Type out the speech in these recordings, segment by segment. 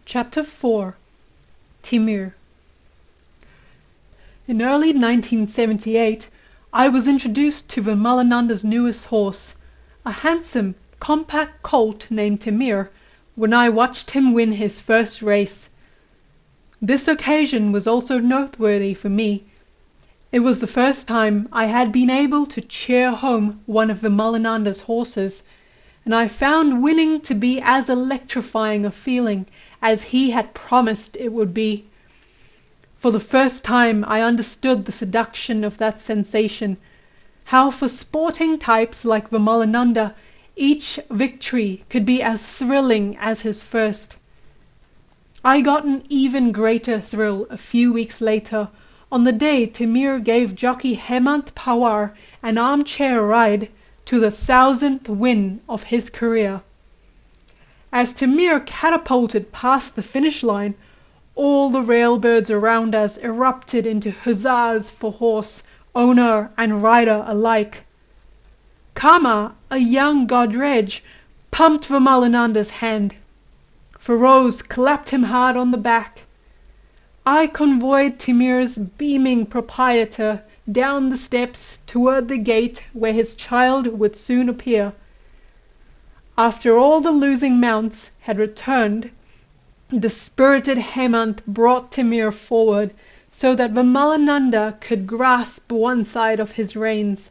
Chapter 4. Timir. In early 1978, I was introduced to Vimalananda's newest horse, a handsome, compact colt named Timir, when I watched him win his first race. This occasion was also noteworthy for me. It was the first time I had been able to cheer home one of Vimalananda's horses, and I found winning to be as electrifying a feeling as he had promised it would be. For the first time I understood the seduction of that sensation, how for sporting types like Vimalananda each victory could be as thrilling as his first. I got an even greater thrill a few weeks later, on the day Timir gave jockey Hemant Pawar an armchair ride to the 1,000th win of his career. As Timir catapulted past the finish line, all the railbirds around us erupted into huzzas for horse, owner and rider alike. Kama, a young Godrej, pumped Vimalananda's hand. Feroz clapped him hard on the back. I convoyed Timir's beaming proprietor down the steps toward the gate where his child would soon appear. After all the losing mounts had returned, the spirited Hemant brought Timir forward so that Vimalananda could grasp one side of his reins.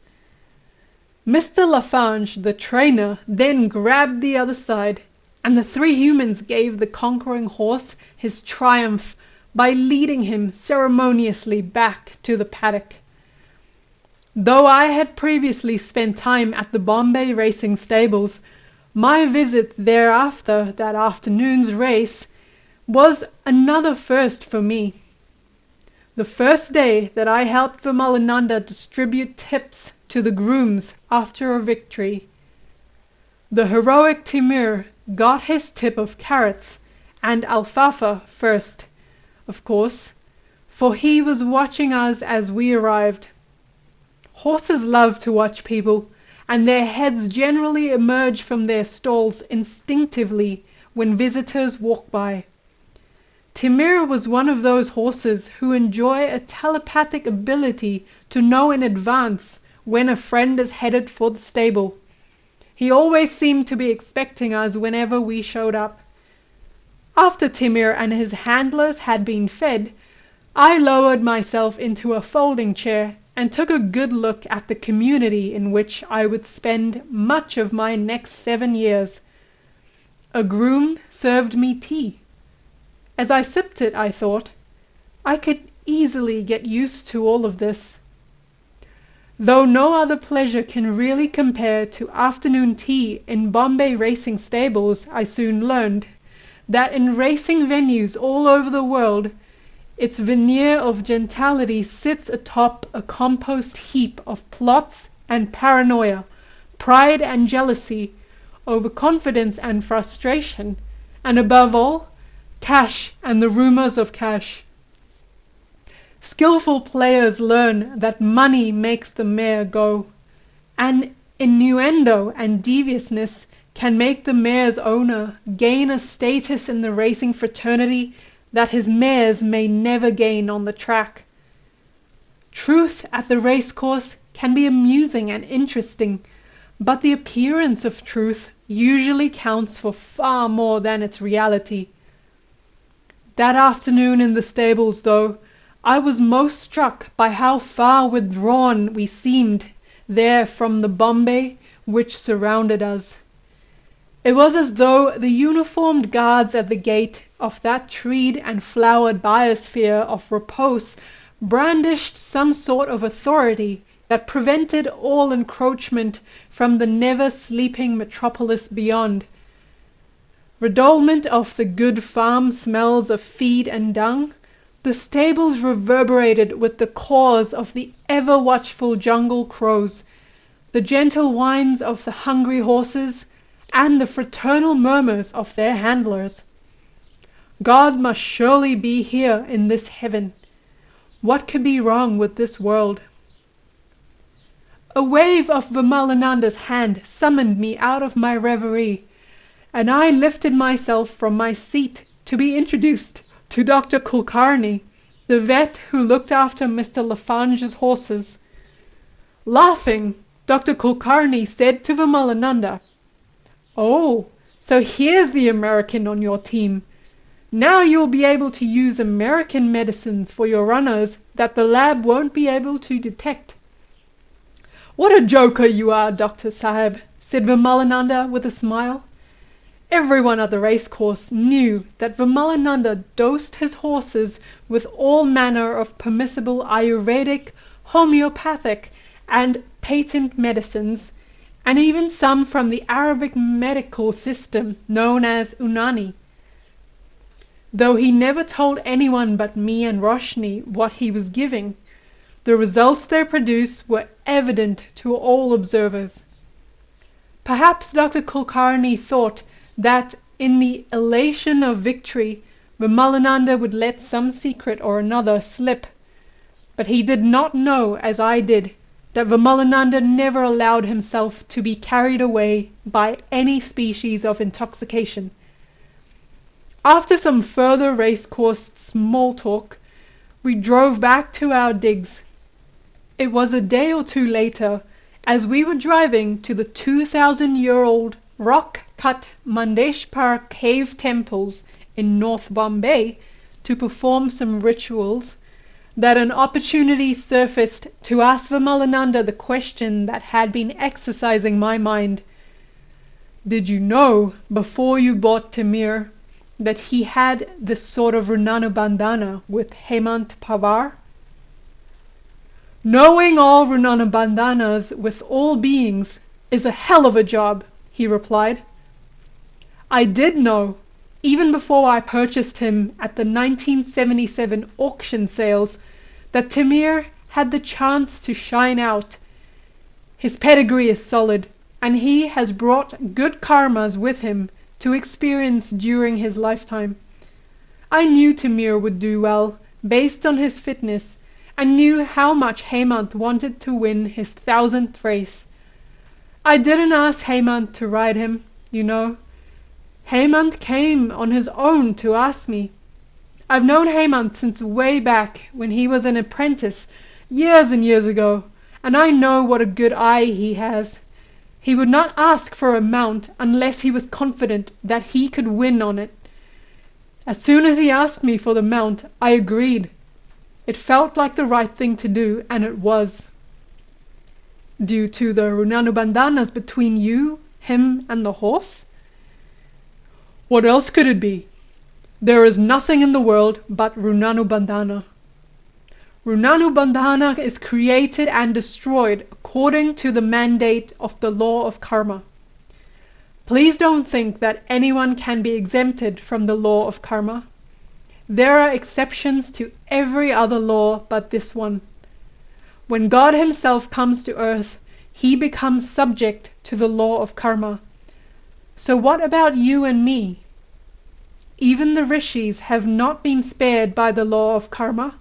Mr. Lafange, the trainer, then grabbed the other side, and the three humans gave the conquering horse his triumph by leading him ceremoniously back to the paddock. Though I had previously spent time at the Bombay racing stables, my visit there after that afternoon's race was another first for me. The first day that I helped Vimalananda distribute tips to the grooms after a victory. The heroic Timir got his tip of carrots and alfalfa first, of course, for he was watching us as we arrived. Horses love to watch people, and their heads generally emerge from their stalls instinctively when visitors walk by. Timir was one of those horses who enjoy a telepathic ability to know in advance when a friend is headed for the stable. He always seemed to be expecting us whenever we showed up. After Timir and his handlers had been fed, I lowered myself into a folding chair and took a good look at the community in which I would spend much of my next 7 years. A groom served me tea. As I sipped it, I thought, I could easily get used to all of this. Though no other pleasure can really compare to afternoon tea in Bombay racing stables, I soon learned that in racing venues all over the world, its veneer of gentility sits atop a compost heap of plots and paranoia, pride and jealousy, overconfidence and frustration, and above all, cash and the rumors of cash. Skillful players learn that money makes the mare go, and innuendo and deviousness can make the mare's owner gain a status in the racing fraternity that his mares may never gain on the track. Truth at the racecourse can be amusing and interesting, but the appearance of truth usually counts for far more than its reality. That afternoon in the stables, though, I was most struck by how far withdrawn we seemed there from the Bombay which surrounded us. It was as though the uniformed guards at the gate of that treed and flowered biosphere of repose brandished some sort of authority that prevented all encroachment from the never-sleeping metropolis beyond. Redolent of the good farm smells of feed and dung, the stables reverberated with the caws of the ever-watchful jungle crows, the gentle whines of the hungry horses, and the fraternal murmurs of their handlers. God must surely be here in this heaven. What could be wrong with this world? A wave of Vimalananda's hand summoned me out of my reverie, and I lifted myself from my seat to be introduced to Dr. Kulkarni, the vet who looked after Mr. Lafange's horses. Laughing, Dr. Kulkarni said to Vimalananda, "Oh, so here's the American on your team. Now you'll be able to use American medicines for your runners that the lab won't be able to detect." "What a joker you are, Dr. Sahib," said Vimalananda with a smile. Everyone at the racecourse knew that Vimalananda dosed his horses with all manner of permissible Ayurvedic, homeopathic, and patent medicines, and even some from the Arabic medical system known as Unani. Though he never told anyone but me and Roshni what he was giving, the results they produced were evident to all observers. Perhaps Dr. Kulkarni thought that in the elation of victory Vimalananda would let some secret or another slip, but he did not know, as I did, that Vimalananda never allowed himself to be carried away by any species of intoxication. After some further racecourse small talk, we drove back to our digs. It was a day or two later, as we were driving to the 2,000-year-old rock-cut Mandeshpar cave temples in North Bombay to perform some rituals, that an opportunity surfaced to ask Vimalananda the question that had been exercising my mind. "Did you know, before you bought Timir, that he had this sort of Runanu bandana with Hemant Pawar?" "Knowing all Runanu bandanas with all beings is a hell of a job," he replied. "I did know, even before I purchased him at the 1977 auction sales, that Timir had the chance to shine out. His pedigree is solid, and he has brought good karmas with him to experience during his lifetime. I knew Timir would do well, based on his fitness, and knew how much Hemant wanted to win his 1,000th race. I didn't ask Hemant to ride him, you know. Hemant came on his own to ask me. I've known Hemant since way back when he was an apprentice, years and years ago, and I know what a good eye he has. He would not ask for a mount unless he was confident that he could win on it. As soon as he asked me for the mount, I agreed. It felt like the right thing to do, and it was." "Due to the Runanu bandanas between you, him, and the horse?" "What else could it be? There is nothing in the world but Runanu bandana. Runanu bandana is created and destroyed according to the mandate of the law of karma. Please don't think that anyone can be exempted from the law of karma. There are exceptions to every other law but this one. When God himself comes to earth, he becomes subject to the law of karma. So what about you and me? Even the rishis have not been spared by the law of karma.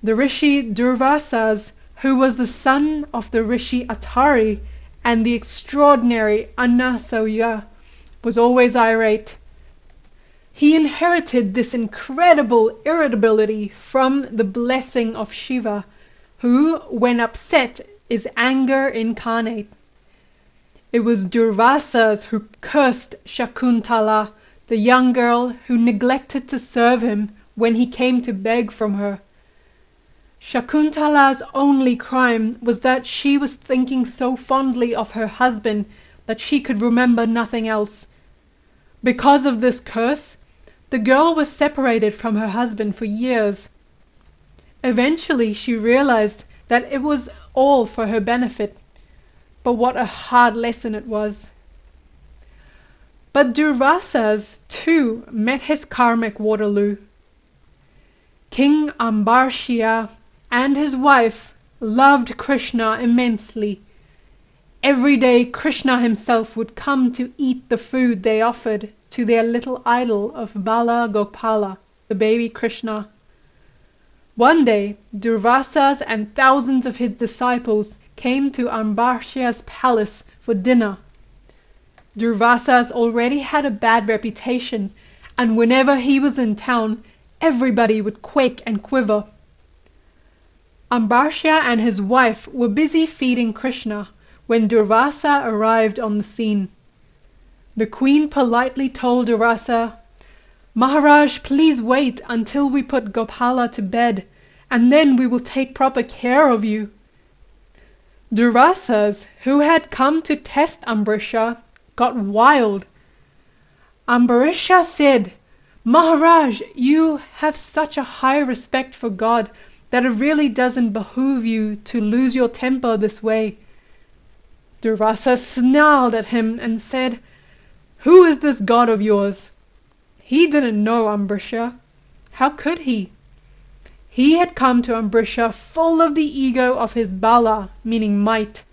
The rishi Durvasas, who was the son of the rishi Aghori and the extraordinary Annasauya, was always irate. He inherited this incredible irritability from the blessing of Shiva, who, when upset, is anger incarnate. It was Durvasas who cursed Shakuntala, the young girl who neglected to serve him when he came to beg from her. Shakuntala's only crime was that she was thinking so fondly of her husband that she could remember nothing else. Because of this curse, the girl was separated from her husband for years. Eventually she realized that it was all for her benefit, but what a hard lesson it was. But Durvasas too met his karmic Waterloo. King Ambarsha and his wife loved Krishna immensely. Every day Krishna himself would come to eat the food they offered to their little idol of Bala Gopala, the baby Krishna. One day Durvasas and thousands of his disciples came to Ambarsha's palace for dinner. Durvasas already had a bad reputation, and whenever he was in town, everybody would quake and quiver. Ambarsha and his wife were busy feeding Krishna when Durvasa arrived on the scene. The queen politely told Durvasa, "Maharaj, please wait until we put Gopala to bed, and then we will take proper care of you." Durvasas, who had come to test Ambarisha, got wild. Ambarisha said, "Maharaj, you have such a high respect for God that it really doesn't behoove you to lose your temper this way." Durvasa snarled at him and said, "Who is this God of yours?" He didn't know Ambarisha. How could he? He had come to Ambarisha full of the ego of his Bala, meaning might.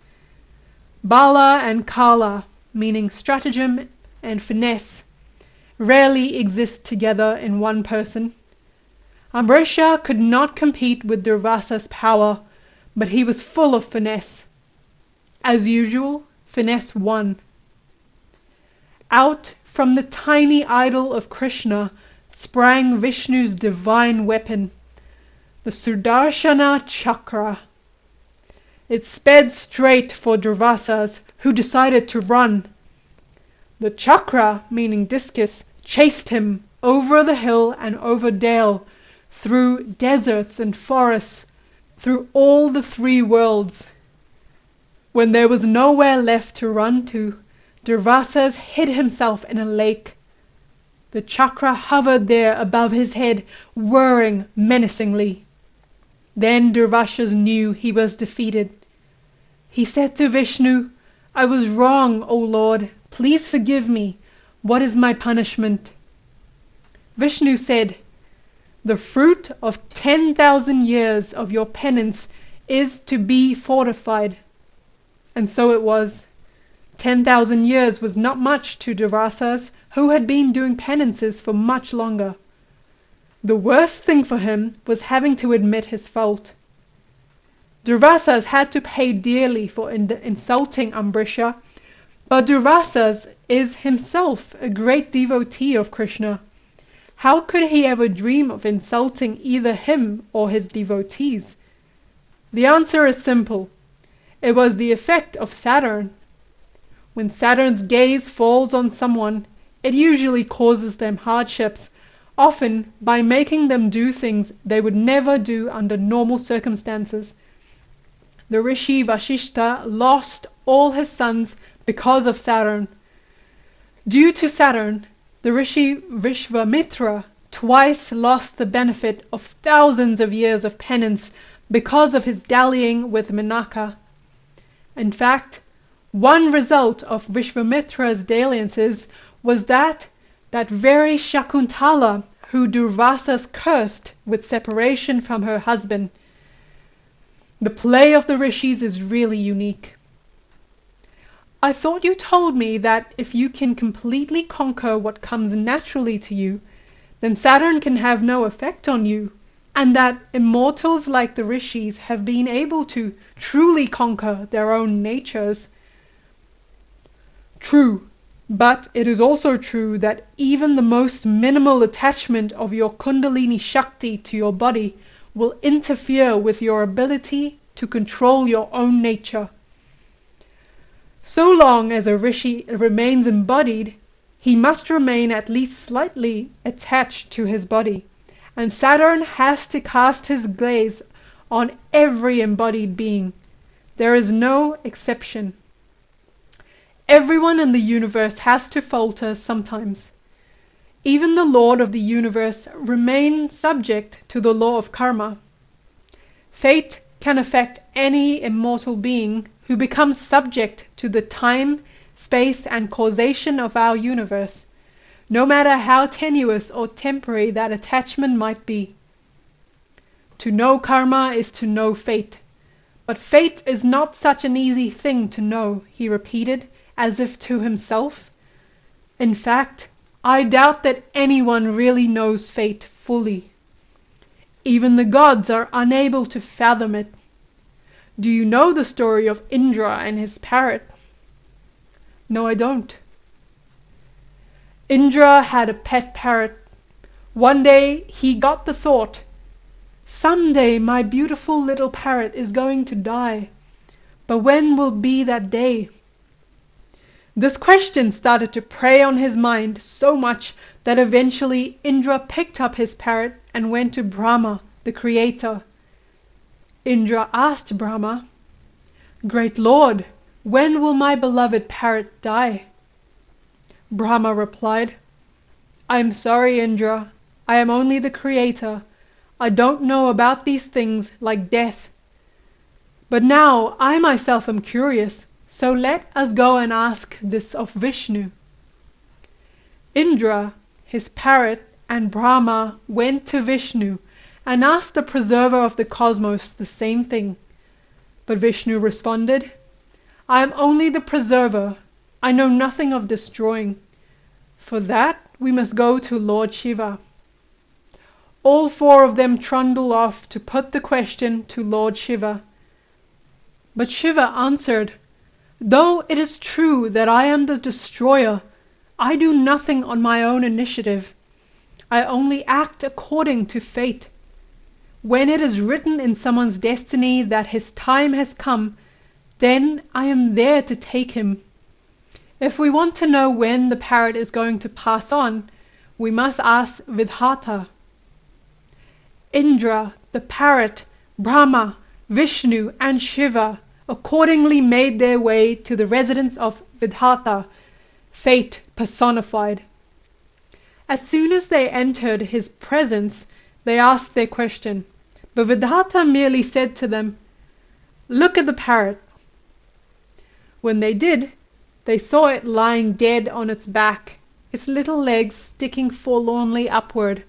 Bala and Kala, meaning stratagem and finesse, rarely exist together in one person. Ambarisha could not compete with Durvasa's power, but he was full of finesse. As usual, finesse won. Out from the tiny idol of Krishna sprang Vishnu's divine weapon, the Sudarshana Chakra. It sped straight for Durvasas, who decided to run. The chakra, meaning discus, chased him over the hill and over dale, through deserts and forests, through all the three worlds. When there was nowhere left to run to, Durvasas hid himself in a lake. The chakra hovered there above his head, whirring menacingly. Then Durvasas knew he was defeated. He said to Vishnu, "I was wrong, O Lord. Please forgive me. What is my punishment?" Vishnu said, "The fruit of 10,000 years of your penance is to be fortified." And so it was. 10,000 years was not much to Durvasas, who had been doing penances for much longer. The worst thing for him was having to admit his fault. Durvasas had to pay dearly for insulting Ambarisha, but Durvasas is himself a great devotee of Krishna. How could he ever dream of insulting either him or his devotees? The answer is simple. It was the effect of Saturn. When Saturn's gaze falls on someone, it usually causes them hardships, often by making them do things they would never do under normal circumstances. The Rishi Vashishta lost all his sons because of Saturn. Due to Saturn, the Rishi Vishvamitra twice lost the benefit of thousands of years of penance because of his dallying with Menaka. In fact, one result of Vishvamitra's dalliances was that very Shakuntala who Durvasas cursed with separation from her husband. The play of the rishis is really unique. I thought you told me that if you can completely conquer what comes naturally to you, then Saturn can have no effect on you, and that immortals like the rishis have been able to truly conquer their own natures. True, but it is also true that even the most minimal attachment of your Kundalini Shakti to your body will interfere with your ability to control your own nature. So long as a rishi remains embodied, he must remain at least slightly attached to his body, and Saturn has to cast his gaze on every embodied being. There is no exception. Everyone in the universe has to falter sometimes. Even the Lord of the universe remains subject to the law of karma. Fate can affect any immortal being who becomes subject to the time, space, and causation of our universe, no matter how tenuous or temporary that attachment might be. To know karma is to know fate. But fate is not such an easy thing to know, he repeated, as if to himself. In fact, I doubt that anyone really knows fate fully. Even the gods are unable to fathom it. Do you know the story of Indra and his parrot? No, I don't. Indra had a pet parrot. One day he got the thought, "Someday my beautiful little parrot is going to die. But when will be that day?" This question started to prey on his mind so much that eventually Indra picked up his parrot and went to Brahma, the creator. Indra asked Brahma, "Great Lord, when will my beloved parrot die?" Brahma replied, "I am sorry, Indra. I am only the creator. I don't know about these things like death. But now I myself am curious, so let us go and ask this of Vishnu." Indra, his parrot, and Brahma went to Vishnu and asked the preserver of the cosmos the same thing. But Vishnu responded, "I am only the preserver. I know nothing of destroying. For that we must go to Lord Shiva." All four of them trundled off to put the question to Lord Shiva. But Shiva answered, "Though it is true that I am the destroyer, I do nothing on my own initiative. I only act according to fate. When it is written in someone's destiny that his time has come, then I am there to take him. If we want to know when the parrot is going to pass on, we must ask Vidhata." Indra, the parrot, Brahma, Vishnu, and Shiva accordingly made their way to the residence of Vidhata, fate personified. As soon as they entered his presence, they asked their question, but Vidhata merely said to them, "Look at the parrot." When they did, they saw it lying dead on its back, its little legs sticking forlornly upward.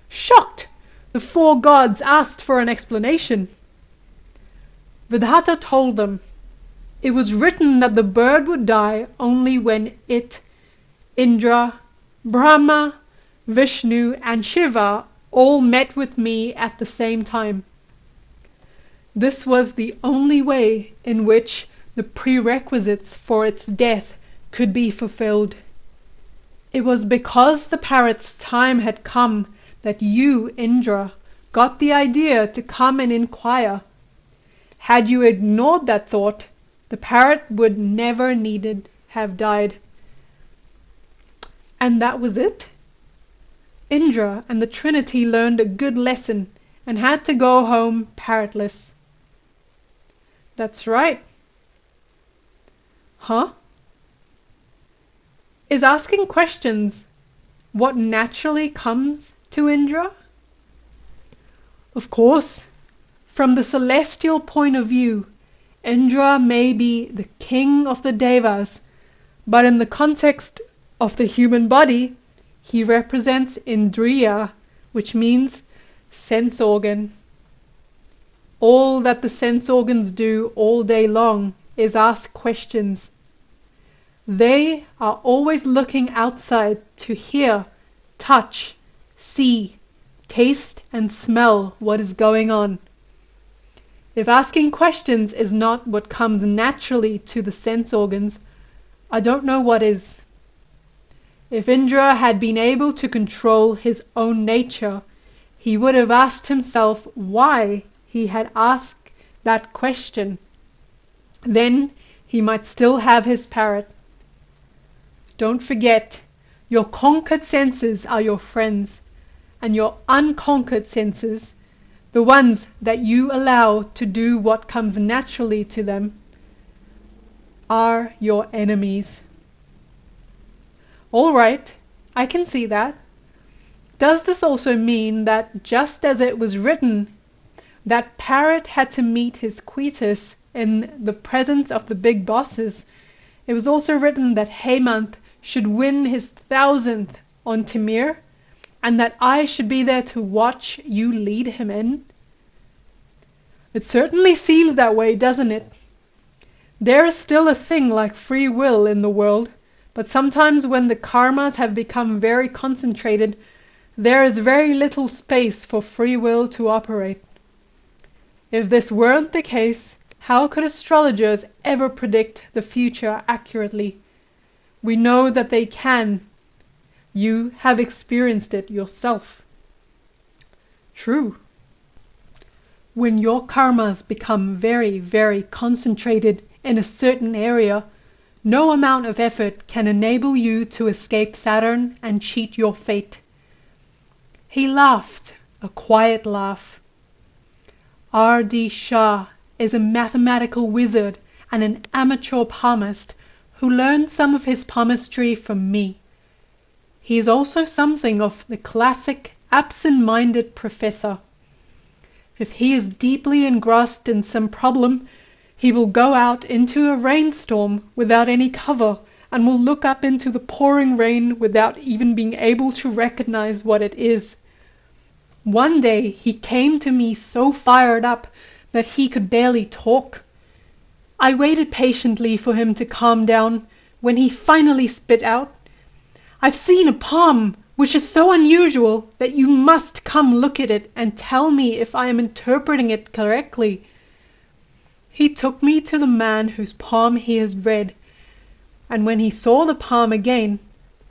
Shocked, the four gods asked for an explanation. Vidhata told them, "It was written that the bird would die only when it, Indra, Brahma, Vishnu, and Shiva all met with me at the same time." This was the only way in which the prerequisites for its death could be fulfilled. It was because the parrot's time had come that you, Indra, got the idea to come and inquire. Had you ignored that thought, the parrot would never needed have died. And that was it. Indra and the Trinity learned a good lesson and had to go home parrotless. That's right. Huh? Is asking questions what naturally comes to Indra? Of course, from the celestial point of view, Indra may be the king of the Devas, but in the context of the human body, he represents Indriya, which means sense organ. All that the sense organs do all day long is ask questions. They are always looking outside to hear, touch, see, taste, and smell what is going on. If asking questions is not what comes naturally to the sense organs, I don't know what is. If Indra had been able to control his own nature, he would have asked himself why he had asked that question. Then he might still have his parrot. Don't forget, your conquered senses are your friends, and your unconquered senses, the ones that you allow to do what comes naturally to them, are your enemies. All right, I can see that. Does this also mean that just as it was written that parrot had to meet his Quetus in the presence of the big bosses, it was also written that Hemant should win his 1000th on Timir, and that I should be there to watch you lead him in? It certainly seems that way, doesn't it? There is still a thing like free will in the world, but sometimes when the karmas have become very concentrated, there is very little space for free will to operate. If this weren't the case, how could astrologers ever predict the future accurately? We know that they can, You have experienced it yourself. True. When your karmas become very, very concentrated in a certain area, no amount of effort can enable you to escape Saturn and cheat your fate. He laughed, a quiet laugh. R.D. Shah is a mathematical wizard and an amateur palmist who learned some of his palmistry from me. He is also something of the classic absent-minded professor. If he is deeply engrossed in some problem, he will go out into a rainstorm without any cover and will look up into the pouring rain without even being able to recognize what it is. One day he came to me so fired up that he could barely talk. I waited patiently for him to calm down when he finally spit out, "I've seen a palm which is so unusual that you must come look at it and tell me if I am interpreting it correctly." He took me to the man whose palm he has read, and when he saw the palm again,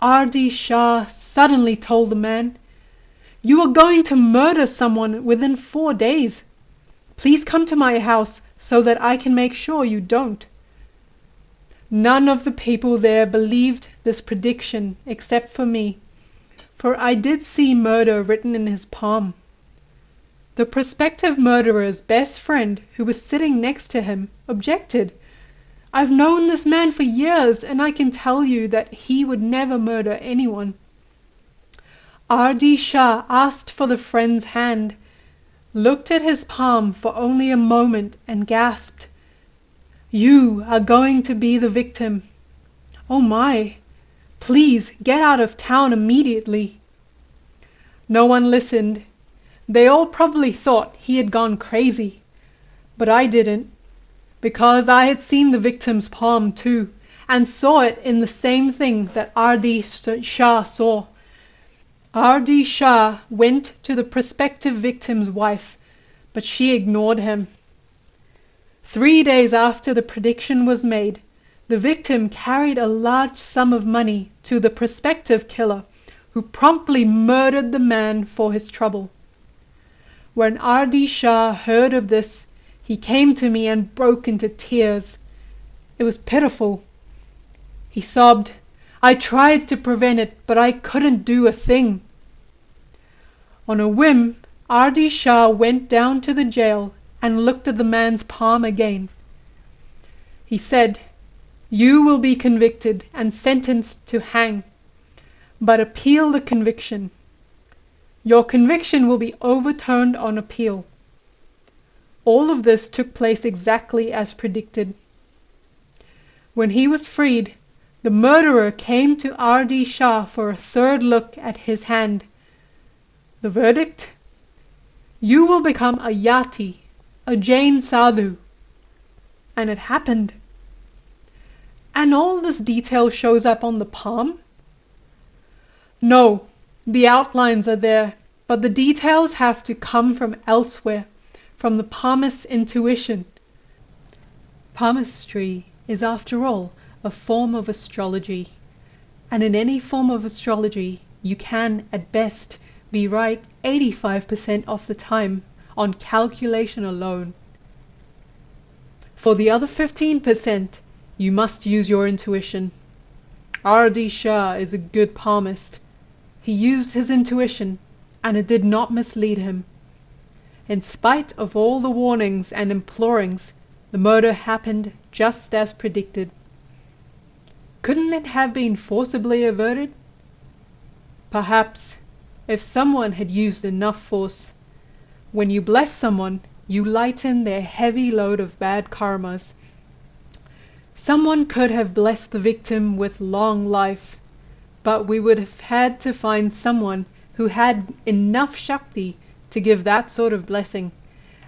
R.D. Shah suddenly told the man, "You are going to murder someone within 4 days. Please come to my house so that I can make sure you don't." None of the people there believed this prediction except for me, for I did see murder written in his palm. The prospective murderer's best friend, who was sitting next to him, objected. "I've known this man for years, and I can tell you that he would never murder anyone." R.D. Shah asked for the friend's hand, looked at his palm for only a moment, and gasped, "You are going to be the victim. Oh my! Please get out of town immediately." No one listened. They all probably thought he had gone crazy. But I didn't, because I had seen the victim's palm too, and saw it in the same thing that R.D. Shah saw. R.D. Shah went to the prospective victim's wife, but she ignored him. 3 days after the prediction was made, the victim carried a large sum of money to the prospective killer, who promptly murdered the man for his trouble. When R.D. Shah heard of this, he came to me and broke into tears. It was pitiful. He sobbed, "I tried to prevent it, but I couldn't do a thing." On a whim, R.D. Shah went down to the jail and looked at the man's palm again. He said, "You will be convicted and sentenced to hang, but appeal the conviction. Your conviction will be overturned on appeal." All of this took place exactly as predicted. When he was freed, the murderer came to R.D. Shah for a third look at his hand. The verdict? "You will become a yati, a Jain sadhu." And it happened. And all this detail shows up on the palm? No, the outlines are there, but the details have to come from elsewhere, from the palmist's intuition. Palmistry is, after all, a form of astrology, and in any form of astrology you can, at best, be right 85% of the time on calculation alone. For the other 15%, you must use your intuition. R.D. Shah is a good palmist. He used his intuition, and it did not mislead him. In spite of all the warnings and implorings, the murder happened just as predicted. Couldn't it have been forcibly averted? Perhaps, if someone had used enough force. When you bless someone, you lighten their heavy load of bad karmas. Someone could have blessed the victim with long life, but we would have had to find someone who had enough Shakti to give that sort of blessing,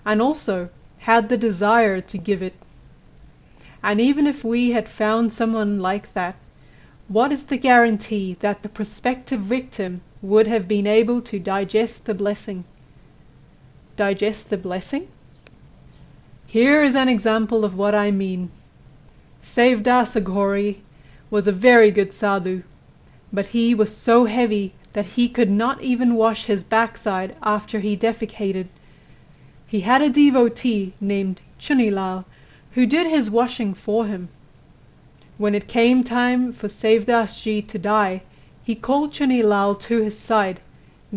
and also had the desire to give it. And even if we had found someone like that, what is the guarantee that the prospective victim would have been able to digest the blessing? Digest the blessing? Here is an example of what I mean. Savdas Aghori was a very good sadhu. but he was so heavy that he could not even wash his backside after he defecated. He had a devotee named Chunilal who did his washing for him. When it came time for Sevdas Ji to die, he called Chunilal to his side,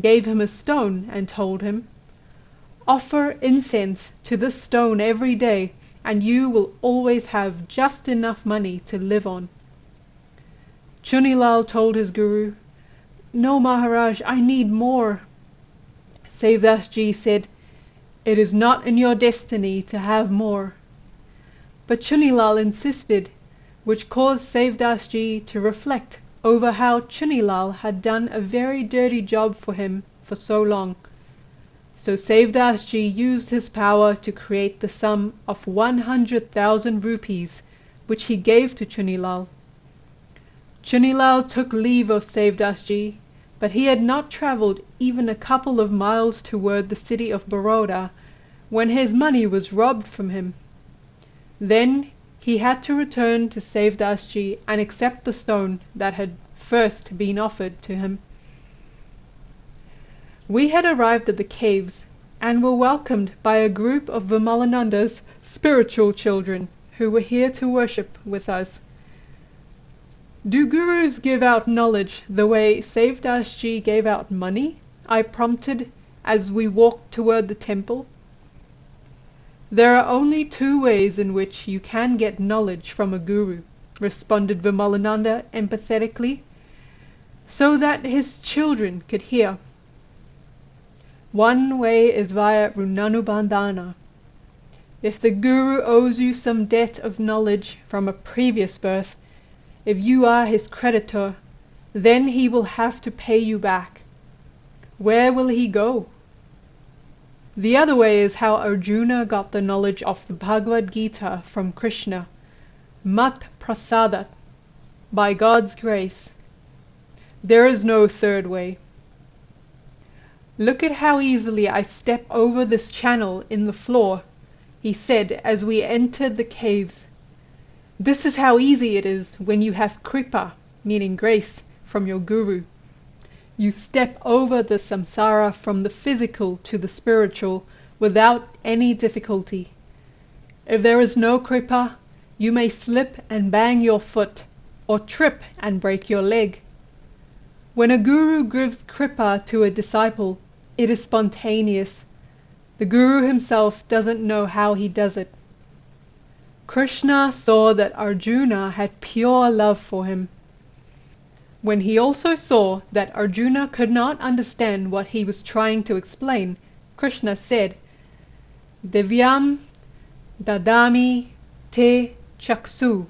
gave him a stone and told him, "Offer incense to this stone every day and you will always have just enough money to live on." Chunilal told his guru, "No, Maharaj, I need more." Sevdas Ji said, "It is not in your destiny to have more." But Chunilal insisted, which caused Sevdas Ji to reflect over how Chunilal had done a very dirty job for him for so long. So Sevdas Ji used his power to create the sum of 100,000 rupees, which he gave to Chunilal. Chunilal took leave of Sevdas Ji, but he had not travelled even a couple of miles toward the city of Baroda when his money was robbed from him. Then he had to return to Sevdas Ji and accept the stone that had first been offered to him. We had arrived at the caves and were welcomed by a group of Vimalananda's spiritual children who were here to worship with us. "Do gurus give out knowledge the way Sevdas Ji gave out money?" I prompted as we walked toward the temple. "There are only two ways in which you can get knowledge from a guru," responded Vimalananda empathetically, so that his children could hear. "One way is via Runanubandhana. If the guru owes you some debt of knowledge from a previous birth, if you are his creditor, then he will have to pay you back. Where will he go? The other way is how Arjuna got the knowledge of the Bhagavad Gita from Krishna, Mat Prasadat, by God's grace. There is no third way. Look at how easily I step over this channel in the floor," he said as we entered the caves. "This is how easy it is when you have kripa, meaning grace, from your guru. You step over the samsara from the physical to the spiritual without any difficulty. If there is no kripa, you may slip and bang your foot, or trip and break your leg. When a guru gives kripa to a disciple, it is spontaneous. The guru himself doesn't know how he does it." Krishna saw that Arjuna had pure love for him. When he also saw that Arjuna could not understand what he was trying to explain, Krishna said, "Divyam dadami te chaksu,"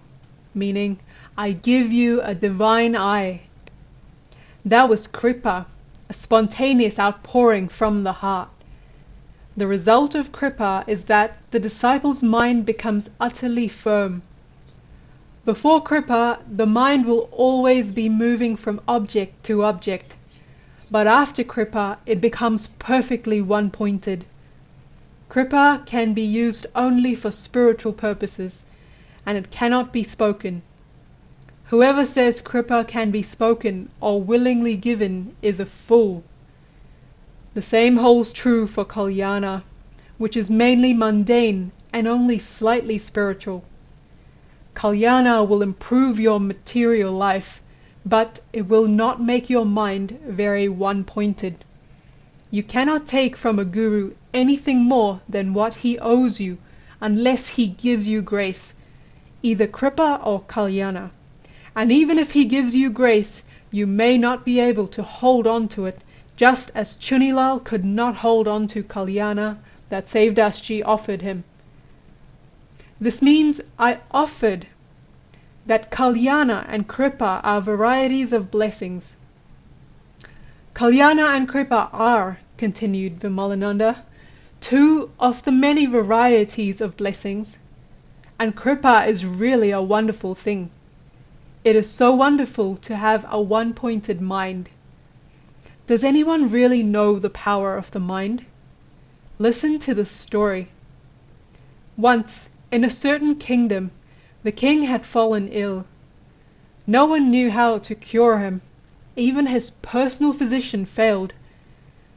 meaning, "I give you a divine eye." That was kripa, a spontaneous outpouring from the heart. The result of kripa is that the disciple's mind becomes utterly firm. Before kripa, the mind will always be moving from object to object, but after kripa, it becomes perfectly one-pointed. Kripa can be used only for spiritual purposes, and it cannot be spoken. Whoever says kripa can be spoken or willingly given is a fool. The same holds true for kalyana, which is mainly mundane and only slightly spiritual. Kalyana will improve your material life, but it will not make your mind very one-pointed. You cannot take from a guru anything more than what he owes you unless he gives you grace, either kripa or kalyana. And even if he gives you grace, you may not be able to hold on to it, just as Chunilal could not hold on to kalyana that Sevdas Ji offered him. This means I offered that kalyana and kripa are varieties of blessings. Kalyana and kripa are, continued Vimalananda, two of the many varieties of blessings, and kripa is really a wonderful thing. It is so wonderful to have a one-pointed mind. Does anyone really know the power of the mind? Listen to this story. Once, in a certain kingdom, the king had fallen ill. No one knew how to cure him, Even his personal physician failed.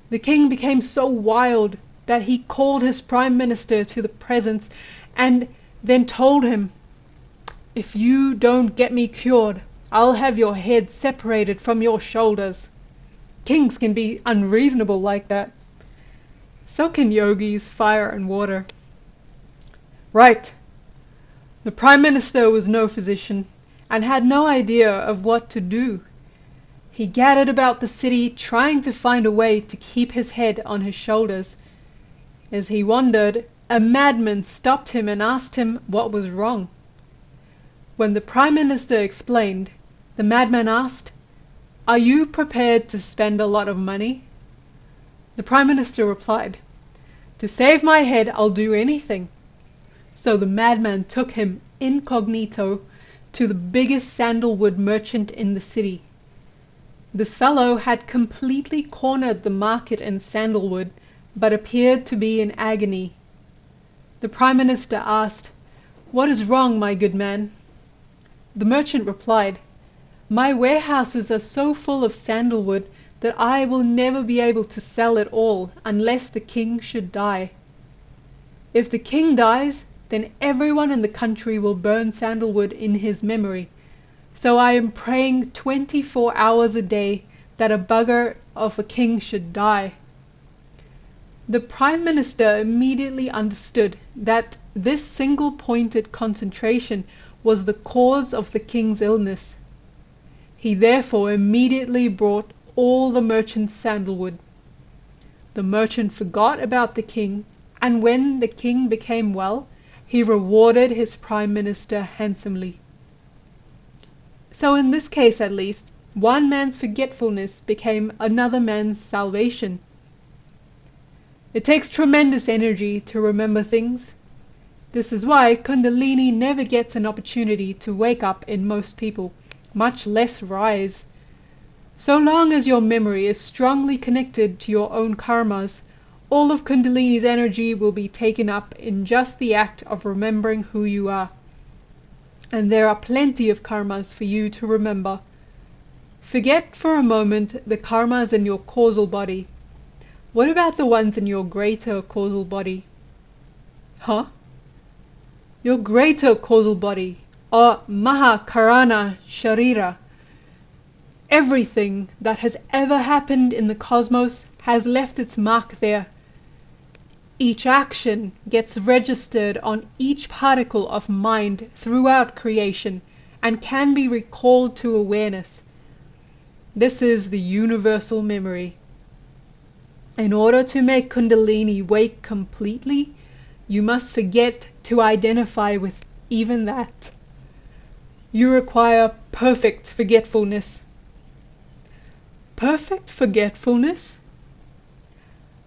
The king became so wild that he called his prime minister to the presence and then told him, "If you don't get me cured, I'll have your head separated from your shoulders." Kings can be unreasonable like that. So can yogis, fire and water. Right. The prime minister was no physician and had no idea of what to do. He gathered about the city trying to find a way to keep his head on his shoulders. As he wandered, a madman stopped him and asked him what was wrong. When the prime minister explained, the madman asked, "Are you prepared to spend a lot of money?" The prime minister replied, "To save my head, I'll do anything." So the madman took him incognito to the biggest sandalwood merchant in the city. This fellow had completely cornered the market in sandalwood, but appeared to be in agony. The prime minister asked, "What is wrong, my good man?" The merchant replied, "My warehouses are so full of sandalwood that I will never be able to sell it all unless the king should die. If the king dies, then everyone in the country will burn sandalwood in his memory. So I am praying 24 hours a day that a bugger of a king should die." The prime minister immediately understood that this single-pointed concentration was the cause of the king's illness. He therefore immediately brought all the merchant's sandalwood. The merchant forgot about the king, and when the king became well, he rewarded his prime minister handsomely. So in this case at least, one man's forgetfulness became another man's salvation. It takes tremendous energy to remember things. This is why Kundalini never gets an opportunity to wake up in most people, much less rise. So long as your memory is strongly connected to your own karmas, all of Kundalini's energy will be taken up in just the act of remembering who you are. And there are plenty of karmas for you to remember. Forget for a moment the karmas in your causal body. What about the ones in your greater causal body? Huh? Your greater causal body, or Mahakarana Sharira. Everything that has ever happened in the cosmos has left its mark there. Each action gets registered on each particle of mind throughout creation and can be recalled to awareness. This is the universal memory. In order to make Kundalini wake completely, you must forget to identify with even that. You require perfect forgetfulness. Perfect forgetfulness?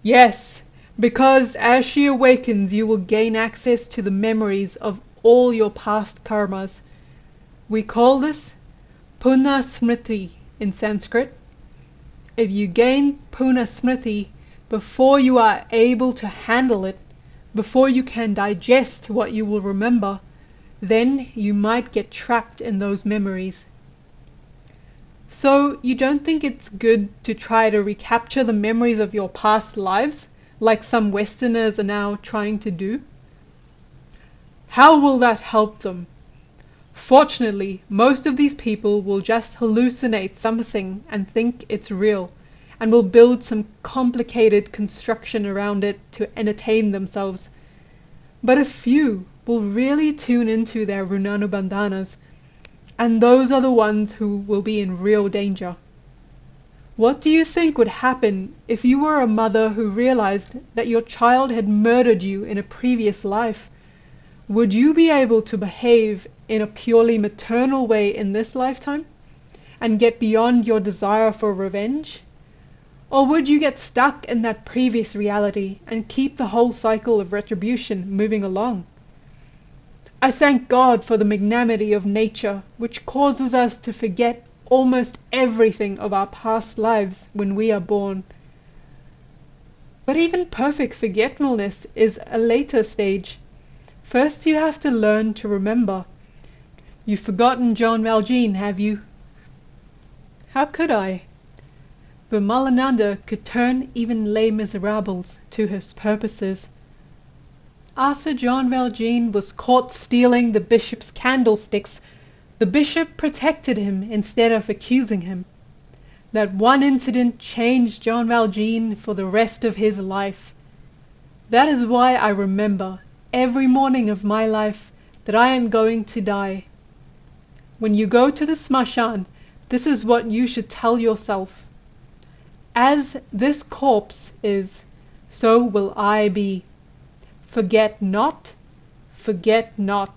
Yes, because as she awakens you will gain access to the memories of all your past karmas. We call this Puna Smriti in Sanskrit. If you gain Puna Smriti before you are able to handle it, before you can digest what you will remember, then you might get trapped in those memories. So you don't think it's good to try to recapture the memories of your past lives, like some Westerners are now trying to do? How will that help them? Fortunately, most of these people will just hallucinate something and think it's real, and will build some complicated construction around it to entertain themselves. But a few will really tune into their Runanubandhanas, and those are the ones who will be in real danger. What do you think would happen if you were a mother who realized that your child had murdered you in a previous life? Would you be able to behave in a purely maternal way in this lifetime and get beyond your desire for revenge? Or would you get stuck in that previous reality and keep the whole cycle of retribution moving along? I thank God for the magnanimity of nature, which causes us to forget almost everything of our past lives when we are born. But even perfect forgetfulness is a later stage. First you have to learn to remember. You've forgotten John Valjean, have you? How could I? Vimalananda could turn even Les Miserables to his purposes. After John Valjean was caught stealing the bishop's candlesticks, the bishop protected him instead of accusing him. That one incident changed John Valjean for the rest of his life. That is why I remember every morning of my life that I am going to die. When you go to the smashan, this is what you should tell yourself. As this corpse is, so will I be. Forget not, forget not.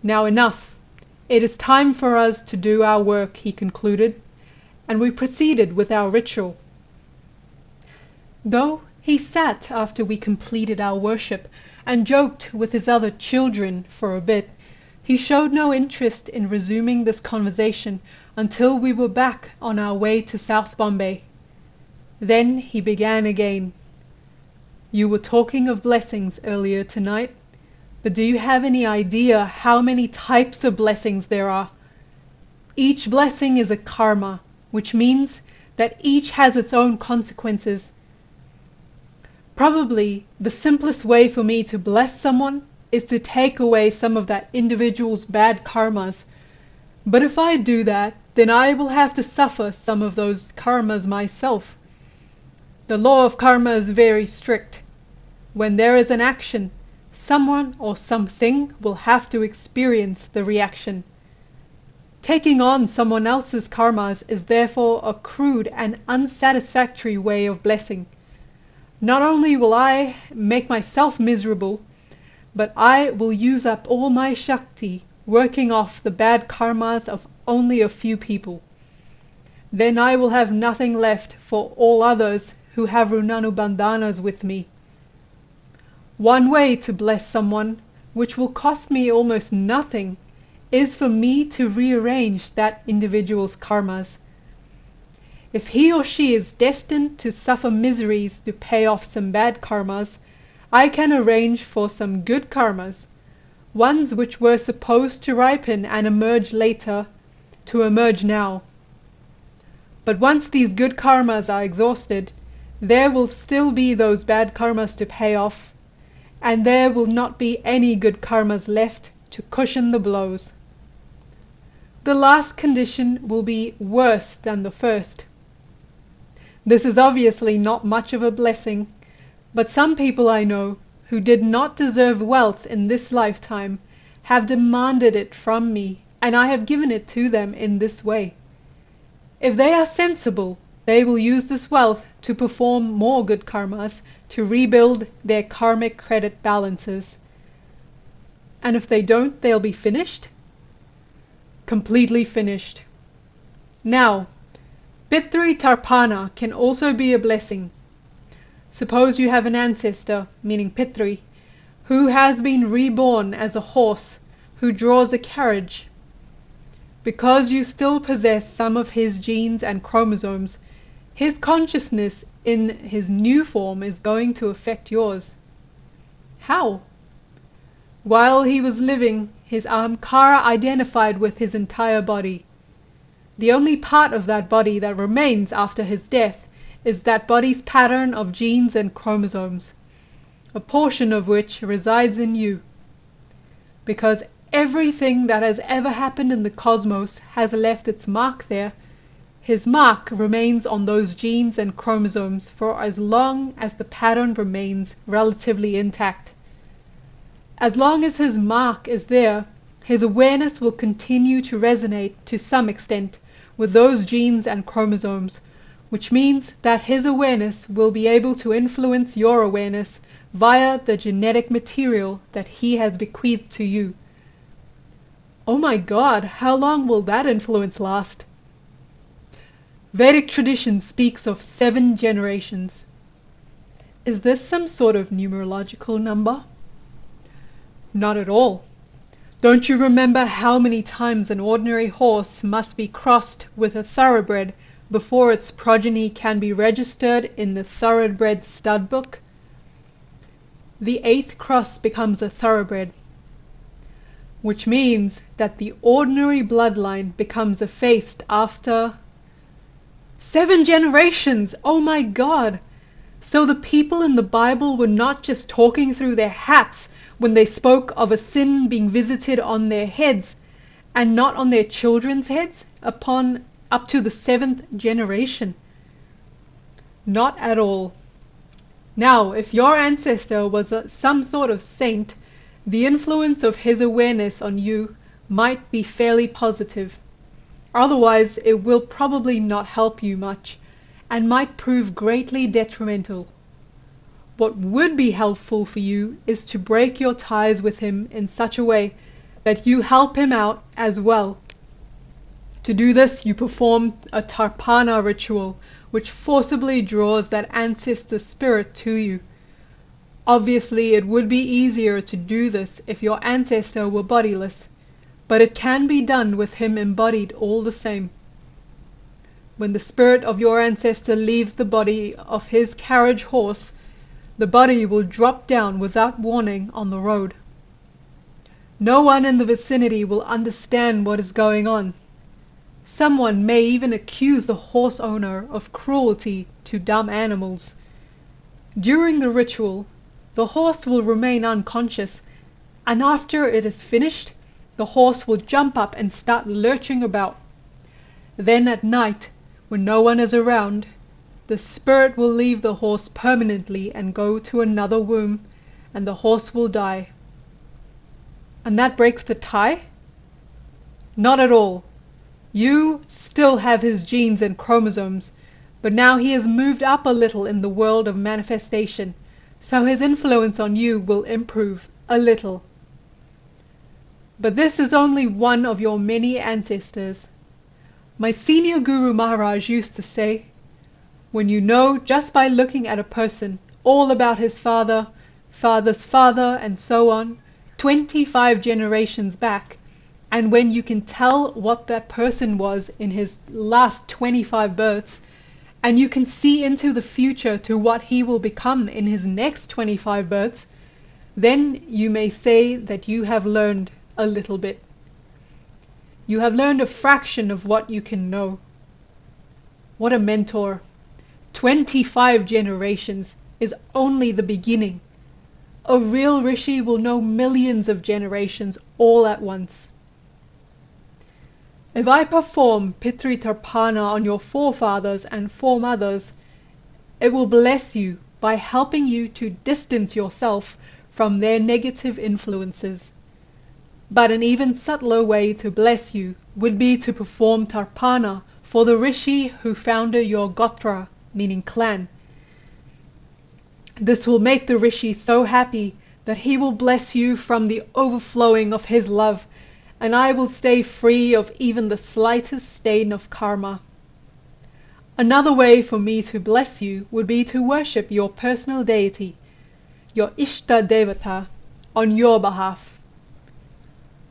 Now enough. It is time for us to do our work, he concluded, and we proceeded with our ritual. Though he sat after we completed our worship and joked with his other children for a bit, he showed no interest in resuming this conversation until we were back on our way to South Bombay. Then he began again. You were talking of blessings earlier tonight, but do you have any idea how many types of blessings there are? Each blessing is a karma, which means that each has its own consequences. Probably the simplest way for me to bless someone is to take away some of that individual's bad karmas. But if I do that, then I will have to suffer some of those karmas myself. The law of karma is very strict. When there is an action, someone or something will have to experience the reaction. Taking on someone else's karmas is therefore a crude and unsatisfactory way of blessing. Not only will I make myself miserable, but I will use up all my Shakti working off the bad karmas of only a few people. Then I will have nothing left for all others who have Runanubandhanas with me. One way to bless someone, which will cost me almost nothing, is for me to rearrange that individual's karmas. If he or she is destined to suffer miseries to pay off some bad karmas, I can arrange for some good karmas, ones which were supposed to ripen and emerge later, to emerge now. But once these good karmas are exhausted, there will still be those bad karmas to pay off, and there will not be any good karmas left to cushion the blows. The last condition will be worse than the first. This is obviously not much of a blessing, but some people I know, who did not deserve wealth in this lifetime, have demanded it from me, and I have given it to them in this way. If they are sensible, they will use this wealth to perform more good karmas, to rebuild their karmic credit balances. And if they don't, they'll be finished? Completely finished. Now, Pitri Tarpana can also be a blessing. Suppose you have an ancestor, meaning Pitri, who has been reborn as a horse, who draws a carriage. Because you still possess some of his genes and chromosomes, his consciousness in his new form is going to affect yours. How? While he was living, his Ahamkara identified with his entire body. The only part of that body that remains after his death is that body's pattern of genes and chromosomes, a portion of which resides in you. Because everything that has ever happened in the cosmos has left its mark there, his mark remains on those genes and chromosomes for as long as the pattern remains relatively intact. As long as his mark is there, his awareness will continue to resonate to some extent with those genes and chromosomes, which means that his awareness will be able to influence your awareness via the genetic material that he has bequeathed to you. Oh my God, how long will that influence last? Vedic tradition speaks of 7 generations. Is this some sort of numerological number? Not at all. Don't you remember how many times an ordinary horse must be crossed with a thoroughbred before its progeny can be registered in the thoroughbred stud book? The 8th cross becomes a thoroughbred. which means that the ordinary bloodline becomes effaced after 7 generations. Oh my God! So the people in the Bible were not just talking through their hats when they spoke of a sin being visited on their heads and not on their children's heads upon up to the 7th generation. Not at all. Now, if your ancestor was some sort of saint, the influence of his awareness on you might be fairly positive. Otherwise, it will probably not help you much and might prove greatly detrimental. What would be helpful for you is to break your ties with him in such a way that you help him out as well. To do this, you perform a Tarpana ritual, which forcibly draws that ancestor spirit to you. Obviously, it would be easier to do this if your ancestor were bodiless, but it can be done with him embodied all the same. When the spirit of your ancestor leaves the body of his carriage horse, the body will drop down without warning on the road. No one in the vicinity will understand what is going on. Someone may even accuse the horse owner of cruelty to dumb animals. During the ritual, the horse will remain unconscious, and after it is finished, the horse will jump up and start lurching about. Then at night, when no one is around, the spirit will leave the horse permanently and go to another womb, and the horse will die. And that breaks the tie? Not at all. You still have his genes and chromosomes, but now he has moved up a little in the world of manifestation, so his influence on you will improve a little. But this is only one of your many ancestors. My senior Guru Maharaj used to say, when you know just by looking at a person all about his father, father's father, and so on, 25 generations back, and when you can tell what that person was in his last 25 births, and you can see into the future to what he will become in his next 25 births, then you may say that you have learned a little bit. You have learned a fraction of what you can know. What a mentor! 25 generations is only the beginning. A real rishi will know millions of generations all at once. If I perform Pitri Tarpana on your forefathers and foremothers, it will bless you by helping you to distance yourself from their negative influences. But an even subtler way to bless you would be to perform Tarpana for the rishi who founded your Gotra, meaning clan. This will make the rishi so happy that he will bless you from the overflowing of his love, and I will stay free of even the slightest stain of karma. Another way for me to bless you would be to worship your personal deity, your Ishta Devata, on your behalf.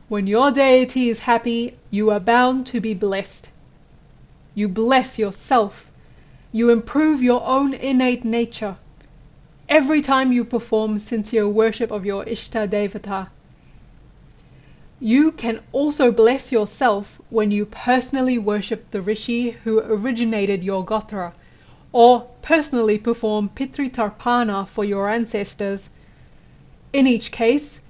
When your deity is happy, you are bound to be blessed. You bless yourself. You improve your own innate nature every time you perform sincere worship of your Ishta Devata. You can also bless yourself when you personally worship the rishi who originated your Gotra, or personally perform Pitri Tarpana for your ancestors. In each case,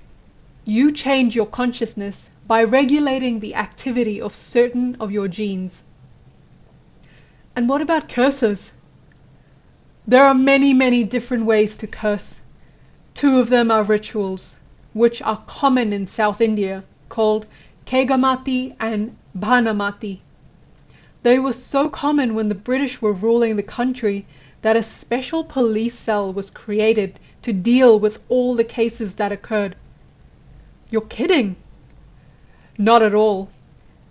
you change your consciousness by regulating the activity of certain of your genes. And what about curses? There are many different ways to curse. 2 of them are rituals, which are common in South India, called Kegamati and Bhanamati. They were so common when the British were ruling the country that a special police cell was created to deal with all the cases that occurred. You're kidding? Not at all.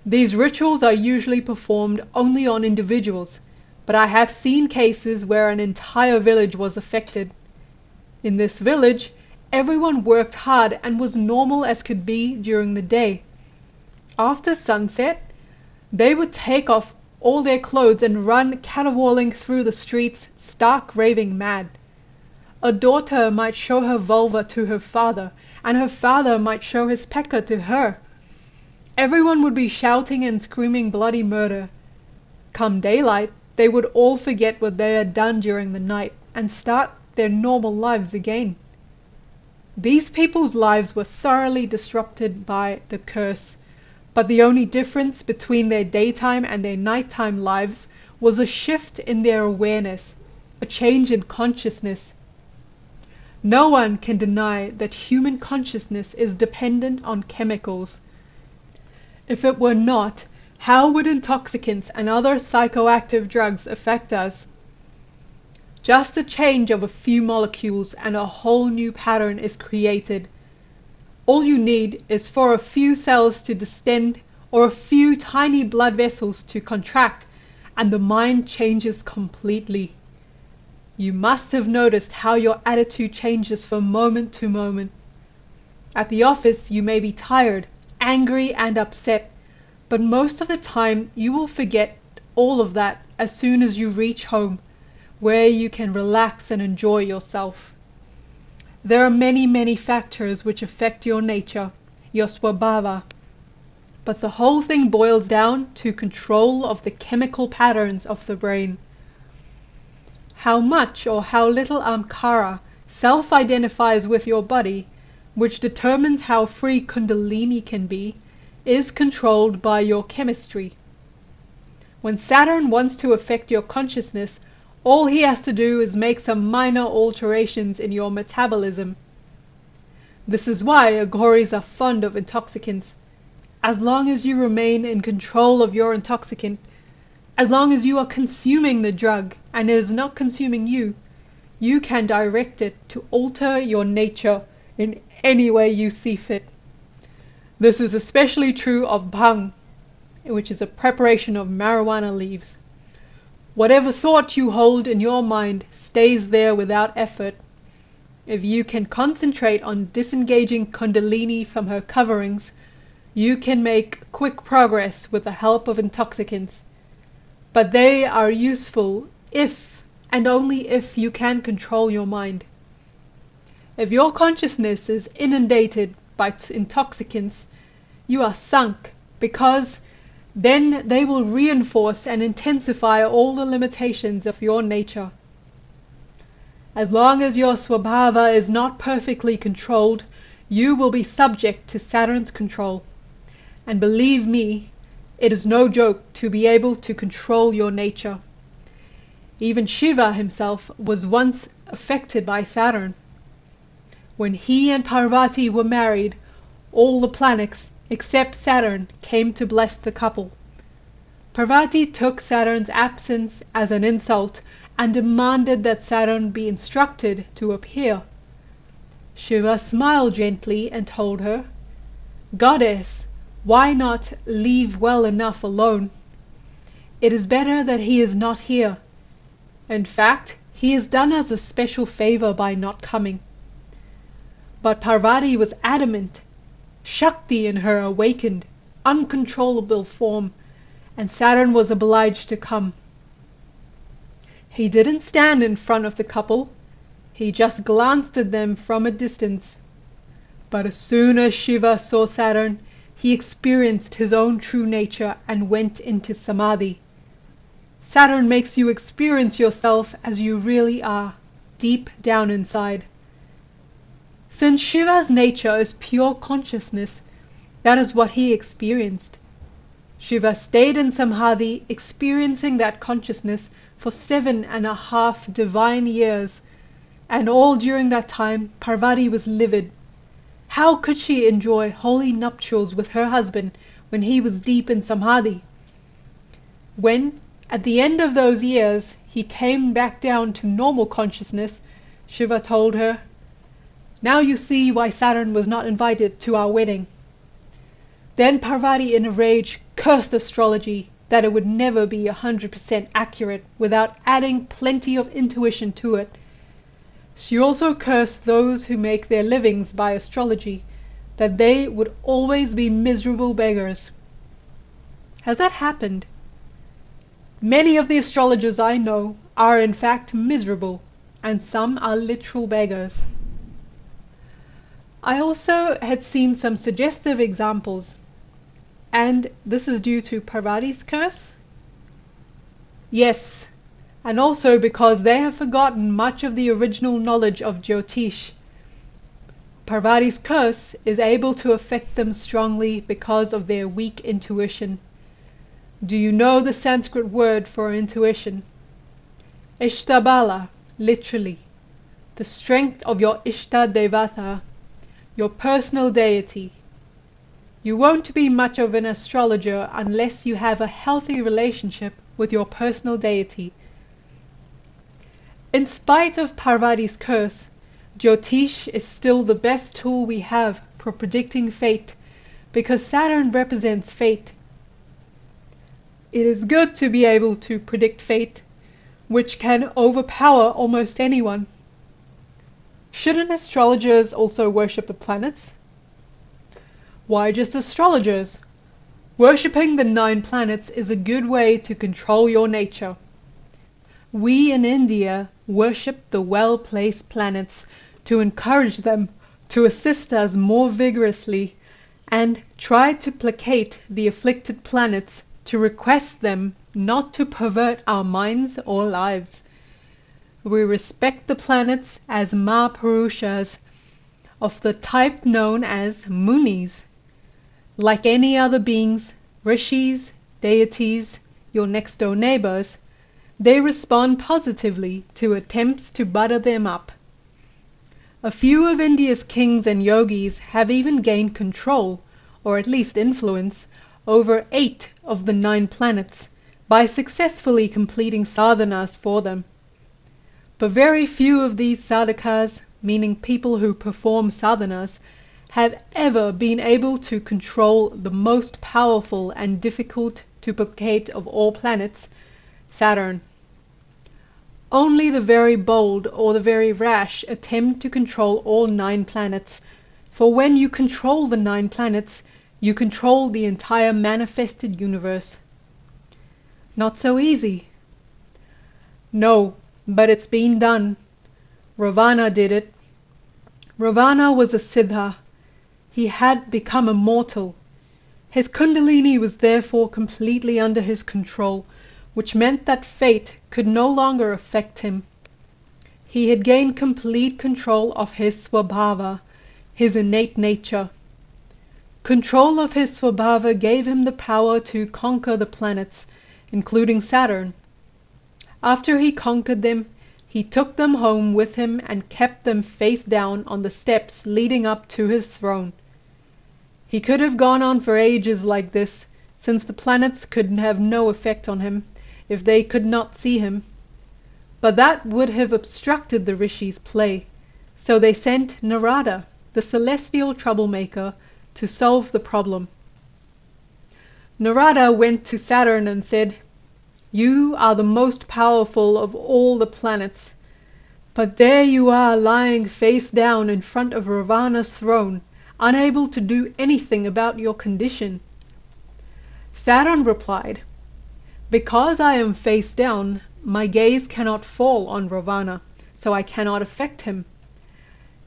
These rituals are usually performed only on individuals, but I have seen cases where an entire village was affected. In this village, everyone worked hard and was normal as could be during the day. After sunset, they would take off all their clothes and run caterwauling through the streets, stark raving mad. A daughter might show her vulva to her father, and her father might show his pecker to her. Everyone would be shouting and screaming bloody murder. Come daylight, they would all forget what they had done during the night and start their normal lives again. These people's lives were thoroughly disrupted by the curse, but the only difference between their daytime and their nighttime lives was a shift in their awareness, a change in consciousness. No one can deny that human consciousness is dependent on chemicals. If it were not, how would intoxicants and other psychoactive drugs affect us? Just a change of a few molecules and a whole new pattern is created. All you need is for a few cells to distend or a few tiny blood vessels to contract, and the mind changes completely. You must have noticed how your attitude changes from moment to moment. At the office you may be tired, angry and upset, but most of the time you will forget all of that as soon as you reach home, where you can relax and enjoy yourself. There are many factors which affect your nature, your svabhava, but the whole thing boils down to control of the chemical patterns of the brain. How much or how little Amkara self-identifies with your body, which determines how free Kundalini can be, is controlled by your chemistry. When Saturn wants to affect your consciousness, all he has to do is make some minor alterations in your metabolism. This is why Aghoris are fond of intoxicants. As long as you remain in control of your intoxicant, as long as you are consuming the drug and it is not consuming you, you can direct it to alter your nature in any way you see fit. This is especially true of bhang, which is a preparation of marijuana leaves. Whatever thought you hold in your mind stays there without effort. If you can concentrate on disengaging Kundalini from her coverings, you can make quick progress with the help of intoxicants. But they are useful if and only if you can control your mind. If your consciousness is inundated by intoxicants, you are sunk, because then they will reinforce and intensify all the limitations of your nature. As long as your svabhava is not perfectly controlled, you will be subject to Saturn's control. And believe me, it is no joke to be able to control your nature. Even Shiva himself was once affected by Saturn. When he and Parvati were married, all the planets except Saturn came to bless the couple. Parvati took Saturn's absence as an insult and demanded that Saturn be instructed to appear. Shiva smiled gently and told her, "Goddess, why not leave well enough alone? It is better that he is not here. In fact, he has done us a special favor by not coming." But Parvati was adamant. Shakti in her awakened, uncontrollable form, and Saturn was obliged to come. He didn't stand in front of the couple, he just glanced at them from a distance. But as soon as Shiva saw Saturn, he experienced his own true nature and went into samadhi. Saturn makes you experience yourself as you really are, deep down inside. Since Shiva's nature is pure consciousness, that is what he experienced. Shiva stayed in samadhi, experiencing that consciousness for 7.5 divine years, and all during that time Parvati was livid. How could she enjoy holy nuptials with her husband when he was deep in samadhi? When, at the end of those years, he came back down to normal consciousness, Shiva told her, "Now you see why Saturn was not invited to our wedding." Then Parvati in a rage cursed astrology, that it would never be 100% accurate without adding plenty of intuition to it. She also cursed those who make their livings by astrology, that they would always be miserable beggars. Has that happened? Many of the astrologers I know are in fact miserable, and some are literal beggars. I also had seen some suggestive examples, and this is due to Parvati's curse? Yes, and also because they have forgotten much of the original knowledge of Jyotish. Parvati's curse is able to affect them strongly because of their weak intuition. Do you know the Sanskrit word for intuition? Ishtabala, literally. The strength of your Ishta Devata, your personal deity. You won't be much of an astrologer unless you have a healthy relationship with your personal deity. In spite of Parvati's curse, Jyotish is still the best tool we have for predicting fate, because Saturn represents fate. It is good to be able to predict fate, which can overpower almost anyone. Shouldn't astrologers also worship the planets? Why just astrologers? Worshipping the 9 planets is a good way to control your nature. We in India worship the well-placed planets to encourage them to assist us more vigorously, and try to placate the afflicted planets to request them not to pervert our minds or lives. We respect the planets as Mahapurushas of the type known as Munis. Like any other beings, rishis, deities, your next door neighbors, they respond positively to attempts to butter them up. A few of India's kings and yogis have even gained control, or at least influence, over 8 of the 9 planets by successfully completing sadhanas for them. But very few of these sadhakas, meaning people who perform sadhanas, have ever been able to control the most powerful and difficult to placate of all planets, Saturn. Only the very bold or the very rash attempt to control all 9 planets, for when you control the 9 planets, you control the entire manifested universe. Not so easy. No, but it's been done. Ravana did it. Ravana was a Siddha. He had become immortal. His Kundalini was therefore completely under his control, which meant that fate could no longer affect him. He had gained complete control of his Svabhava, his innate nature. Control of his Svabhava gave him the power to conquer the planets, including Saturn. After he conquered them, he took them home with him and kept them face down on the steps leading up to his throne. He could have gone on for ages like this, since the planets could have no effect on him if they could not see him. But that would have obstructed the rishis' play, so they sent Narada, the celestial troublemaker, to solve the problem. Narada went to Saturn and said, "You are the most powerful of all the planets, but there you are lying face down in front of Ravana's throne, unable to do anything about your condition." Saturn replied, "Because I am face down, my gaze cannot fall on Ravana, so I cannot affect him.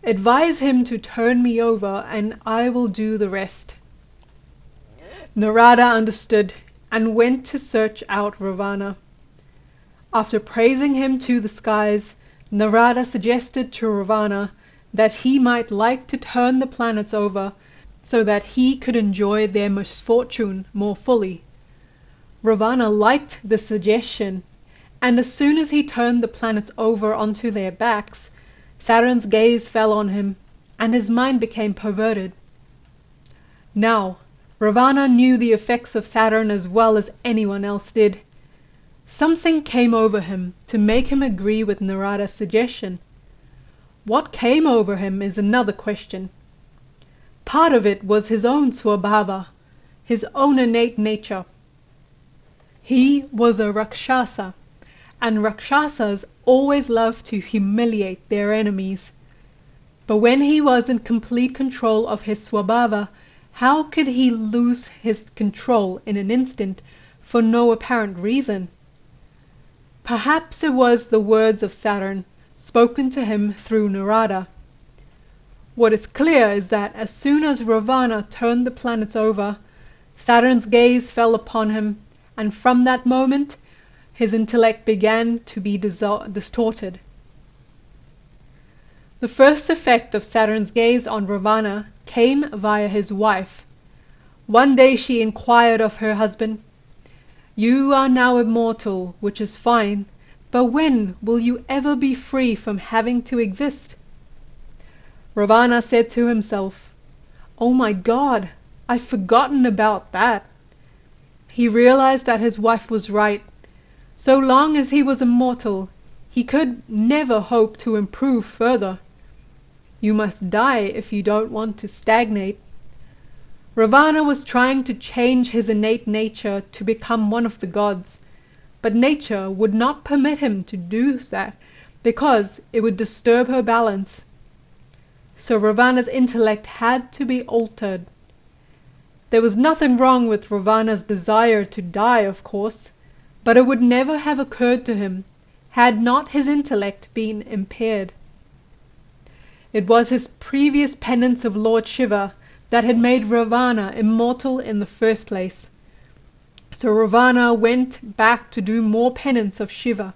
Advise him to turn me over, and I will do the rest." Narada understood and went to search out Ravana. After praising him to the skies, Narada suggested to Ravana that he might like to turn the planets over so that he could enjoy their misfortune more fully. Ravana liked the suggestion, and as soon as he turned the planets over onto their backs, Saturn's gaze fell on him, and his mind became perverted. Now, Ravana knew the effects of Saturn as well as anyone else did. Something came over him to make him agree with Narada's suggestion. What came over him is another question. Part of it was his own Svabhava, his own innate nature. He was a Rakshasa, and Rakshasas always love to humiliate their enemies. But when he was in complete control of his Svabhava, how could he lose his control in an instant for no apparent reason? Perhaps it was the words of Saturn, spoken to him through Narada. What is clear is that as soon as Ravana turned the planets over, Saturn's gaze fell upon him, and from that moment his intellect began to be distorted. The first effect of Saturn's gaze on Ravana came via his wife. One day she inquired of her husband, "You are now immortal, which is fine, but when will you ever be free from having to exist?" Ravana said to himself, "Oh my God, I've forgotten about that." He realized that his wife was right. So long as he was immortal, he could never hope to improve further. You must die if you don't want to stagnate. Ravana was trying to change his innate nature to become one of the gods, but nature would not permit him to do that because it would disturb her balance. So Ravana's intellect had to be altered. There was nothing wrong with Ravana's desire to die, of course, but it would never have occurred to him had not his intellect been impaired. It was his previous penance of Lord Shiva that had made Ravana immortal in the first place. So Ravana went back to do more penance of Shiva.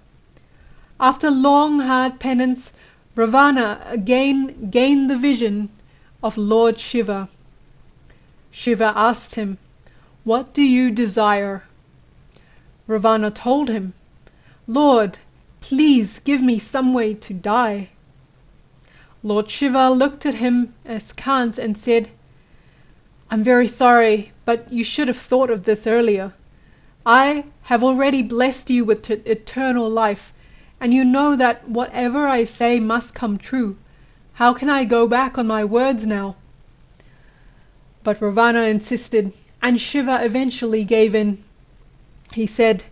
After long hard penance, Ravana again gained the vision of Lord Shiva. Shiva asked him, "What do you desire?" Ravana told him, "Lord, please give me some way to die." Lord Shiva looked at him askance and said, "I'm very sorry, but you should have thought of this earlier. I have already blessed you with eternal life, and you know that whatever I say must come true. How can I go back on my words now?" But Ravana insisted, and Shiva eventually gave in. He said,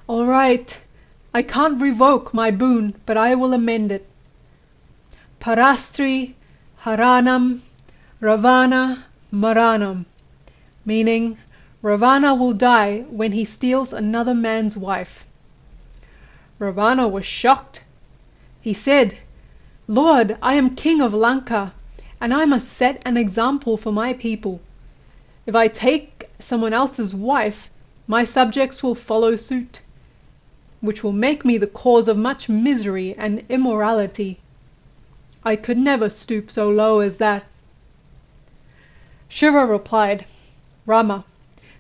"All right, I can't revoke my boon, but I will amend it. Parastri haranam Ravana maranam," meaning Ravana will die when he steals another man's wife. Ravana was shocked. He said, "Lord, I am king of Lanka, and I must set an example for my people. If I take someone else's wife, my subjects will follow suit, which will make me the cause of much misery and immorality. I could never stoop so low as that." Shiva replied, "Rama,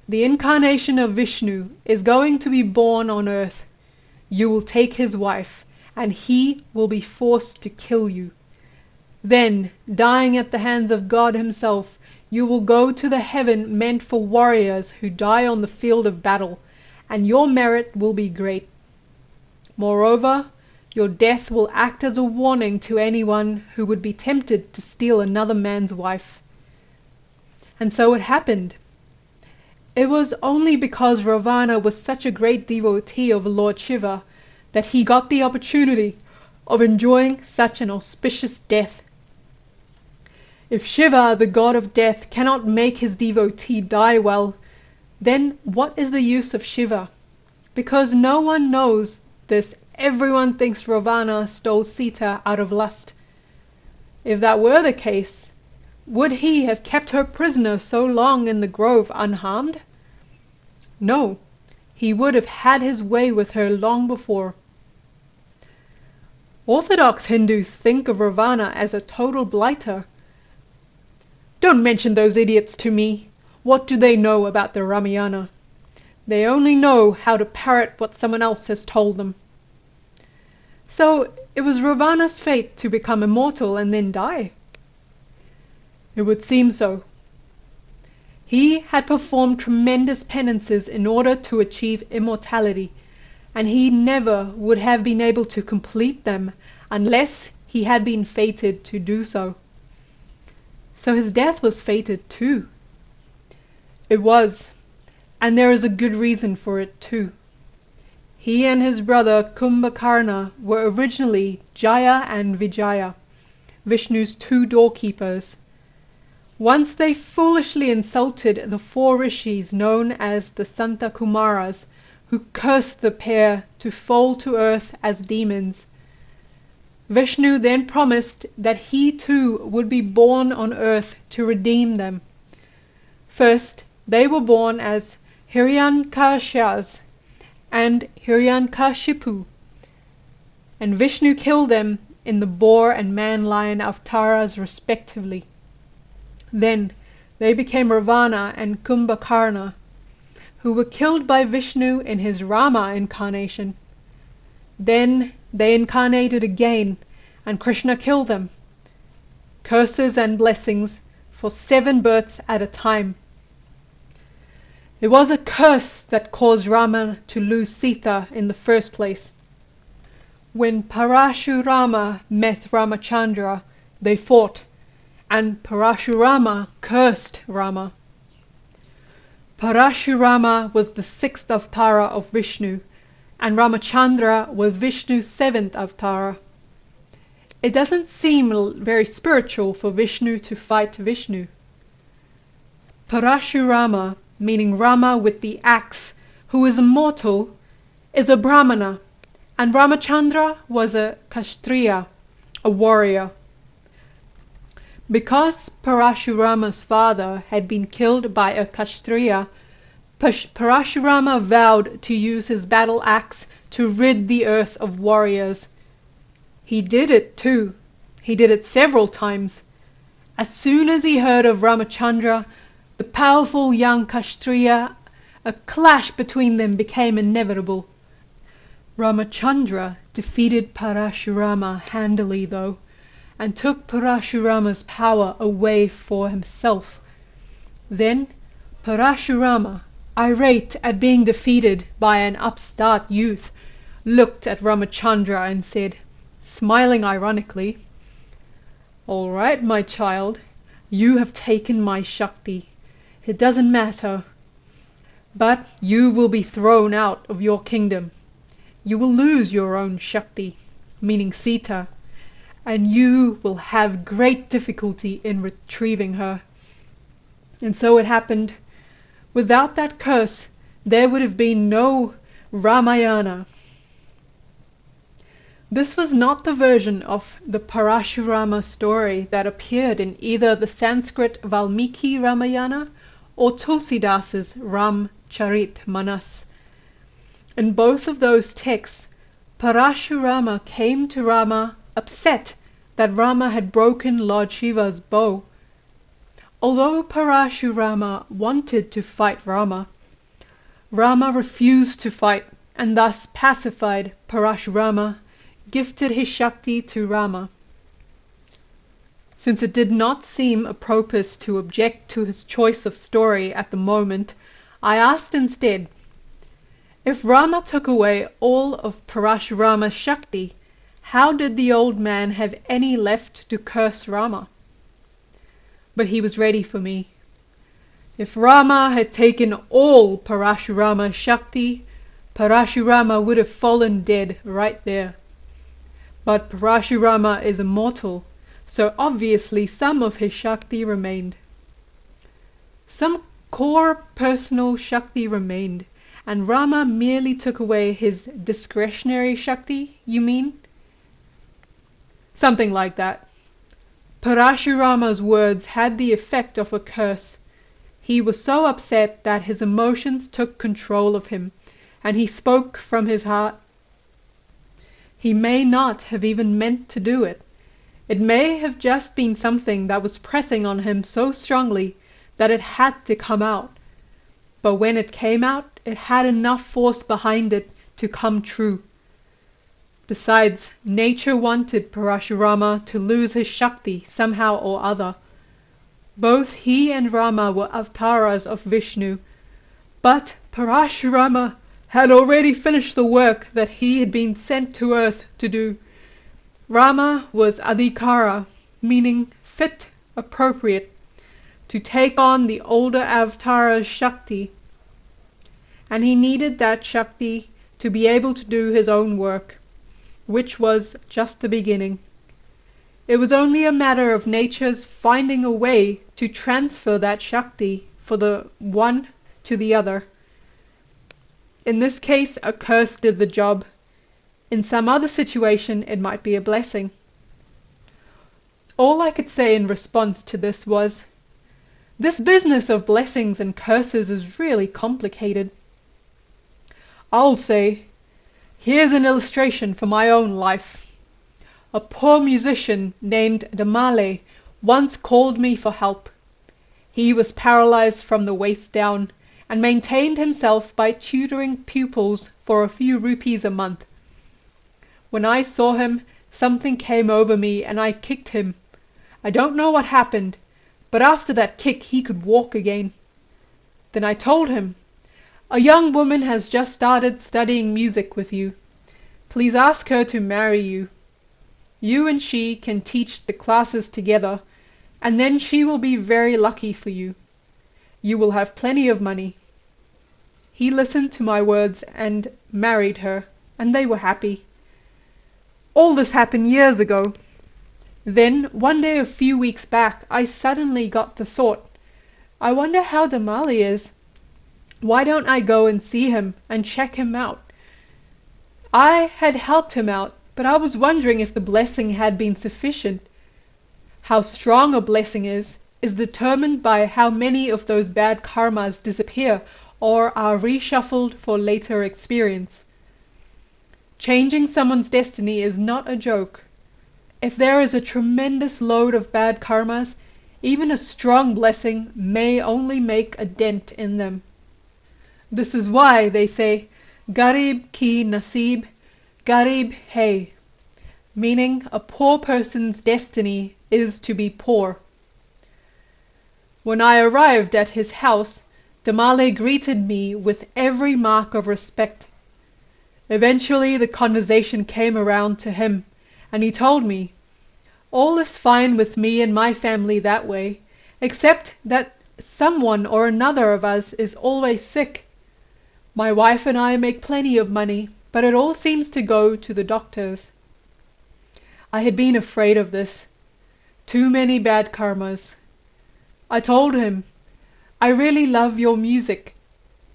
the incarnation of Vishnu is going to be born on earth. You will take his wife, and he will be forced to kill you. Then, dying at the hands of God himself, you will go to the heaven meant for warriors who die on the field of battle, and your merit will be great. Moreover, your death will act as a warning to anyone who would be tempted to steal another man's wife." And so it happened. It was only because Ravana was such a great devotee of Lord Shiva that he got the opportunity of enjoying such an auspicious death. If Shiva, the god of death, cannot make his devotee die well, then what is the use of Shiva? Because no one knows this, everyone thinks Ravana stole Sita out of lust. If that were the case, would he have kept her prisoner so long in the grove unharmed? No, he would have had his way with her long before. Orthodox Hindus think of Ravana as a total blighter. Don't mention those idiots to me. What do they know about the Ramayana? They only know how to parrot what someone else has told them. So it was Ravana's fate to become immortal and then die? It would seem so. He had performed tremendous penances in order to achieve immortality, and he never would have been able to complete them unless he had been fated to do so. So his death was fated too. It was, and there is a good reason for it too. He and his brother Kumbhakarna were originally Jaya and Vijaya, Vishnu's two doorkeepers. Once they foolishly insulted the four rishis known as the Santa Kumaras, who cursed the pair to fall to earth as demons. Vishnu then promised that he too would be born on earth to redeem them. First, they were born as Hiranyakashas and Hiranyakashipu, and Vishnu killed them in the boar and man-lion avatars respectively. Then they became Ravana and Kumbhakarna, who were killed by Vishnu in his Rama incarnation. Then they incarnated again, and Krishna killed them. Curses and blessings for 7 births at a time. It was a curse that caused Rama to lose Sita in the first place. When Parashurama met Ramachandra, they fought, and Parashurama cursed Rama. Parashurama was the 6th Avatara of Vishnu, and Ramachandra was Vishnu's 7th Avatara. It doesn't seem very spiritual for Vishnu to fight Vishnu. Parashurama, meaning Rama with the axe, who is immortal, is a Brahmana, and Ramachandra was a Kshatriya, a warrior. Because Parashurama's father had been killed by a Kshatriya, Parashurama vowed to use his battle axe to rid the earth of warriors. He did it too. He did it several times. As soon as he heard of Ramachandra, the powerful young Kshatriya, a clash between them became inevitable. Ramachandra defeated Parashurama handily though, and took Parashurama's power away for himself. Then Parashurama, irate at being defeated by an upstart youth, looked at Ramachandra and said, smiling ironically, "All right, my child, you have taken my Shakti. It doesn't matter. But you will be thrown out of your kingdom. You will lose your own Shakti, meaning Sita, and you will have great difficulty in retrieving her." And so it happened. Without that curse, there would have been no Ramayana. This was not the version of the Parashurama story that appeared in either the Sanskrit Valmiki Ramayana or Tulsidasa's Ramcharit Manas. In both of those texts, Parashurama came to Rama upset that Rama had broken Lord Shiva's bow. Although Parashurama wanted to fight Rama, Rama refused to fight, and thus pacified Parashurama, gifted his Shakti to Rama. Since it did not seem appropriate to object to his choice of story at the moment, I asked instead, if Rama took away all of Parashurama's Shakti, how did the old man have any left to curse Rama? But he was ready for me. If Rama had taken all Parashurama's Shakti, Parashurama would have fallen dead right there. But Parashurama is immortal, so obviously some of his Shakti remained. Some core personal Shakti remained, and Rama merely took away his discretionary Shakti, you mean? Something like that. Parashurama's words had the effect of a curse. He was so upset that his emotions took control of him, and he spoke from his heart. He may not have even meant to do it. It may have just been something that was pressing on him so strongly that it had to come out. But when it came out, it had enough force behind it to come true. Besides, nature wanted Parashurama to lose his Shakti somehow or other. Both he and Rama were avatars of Vishnu, but Parashurama had already finished the work that he had been sent to earth to do. Rama was adhikara, meaning fit, appropriate, to take on the older avatar's Shakti, and he needed that Shakti to be able to do his own work, which was just the beginning. It was only a matter of nature's finding a way to transfer that Shakti for the one to the other. In this case, a curse did the job. In some other situation, it might be a blessing. All I could say in response to this was, "This business of blessings and curses is really complicated." I'll say, "Here's an illustration from my own life. A poor musician named Damale once called me for help. He was paralyzed from the waist down, and maintained himself by tutoring pupils for a few rupees a month. When I saw him, something came over me and I kicked him. I don't know what happened, but after that kick he could walk again. Then I told him, 'A young woman has just started studying music with you. Please ask her to marry you. You and she can teach the classes together, and then she will be very lucky for you. You will have plenty of money.' He listened to my words and married her, and they were happy. All this happened years ago. Then, one day a few weeks back, I suddenly got the thought, I wonder how Damali is. Why don't I go and see him and check him out? I had helped him out, but I was wondering if the blessing had been sufficient. How strong a blessing is determined by how many of those bad karmas disappear or are reshuffled for later experience. Changing someone's destiny is not a joke. If there is a tremendous load of bad karmas, even a strong blessing may only make a dent in them. This is why they say, Garib ki nasib, garib hai, meaning a poor person's destiny is to be poor. When I arrived at his house, Damale greeted me with every mark of respect. Eventually the conversation came around to him, and he told me, "All is fine with me and my family that way, except that someone or another of us is always sick. My wife and I make plenty of money, but it all seems to go to the doctors." I had been afraid of this. Too many bad karmas. I told him, "I really love your music.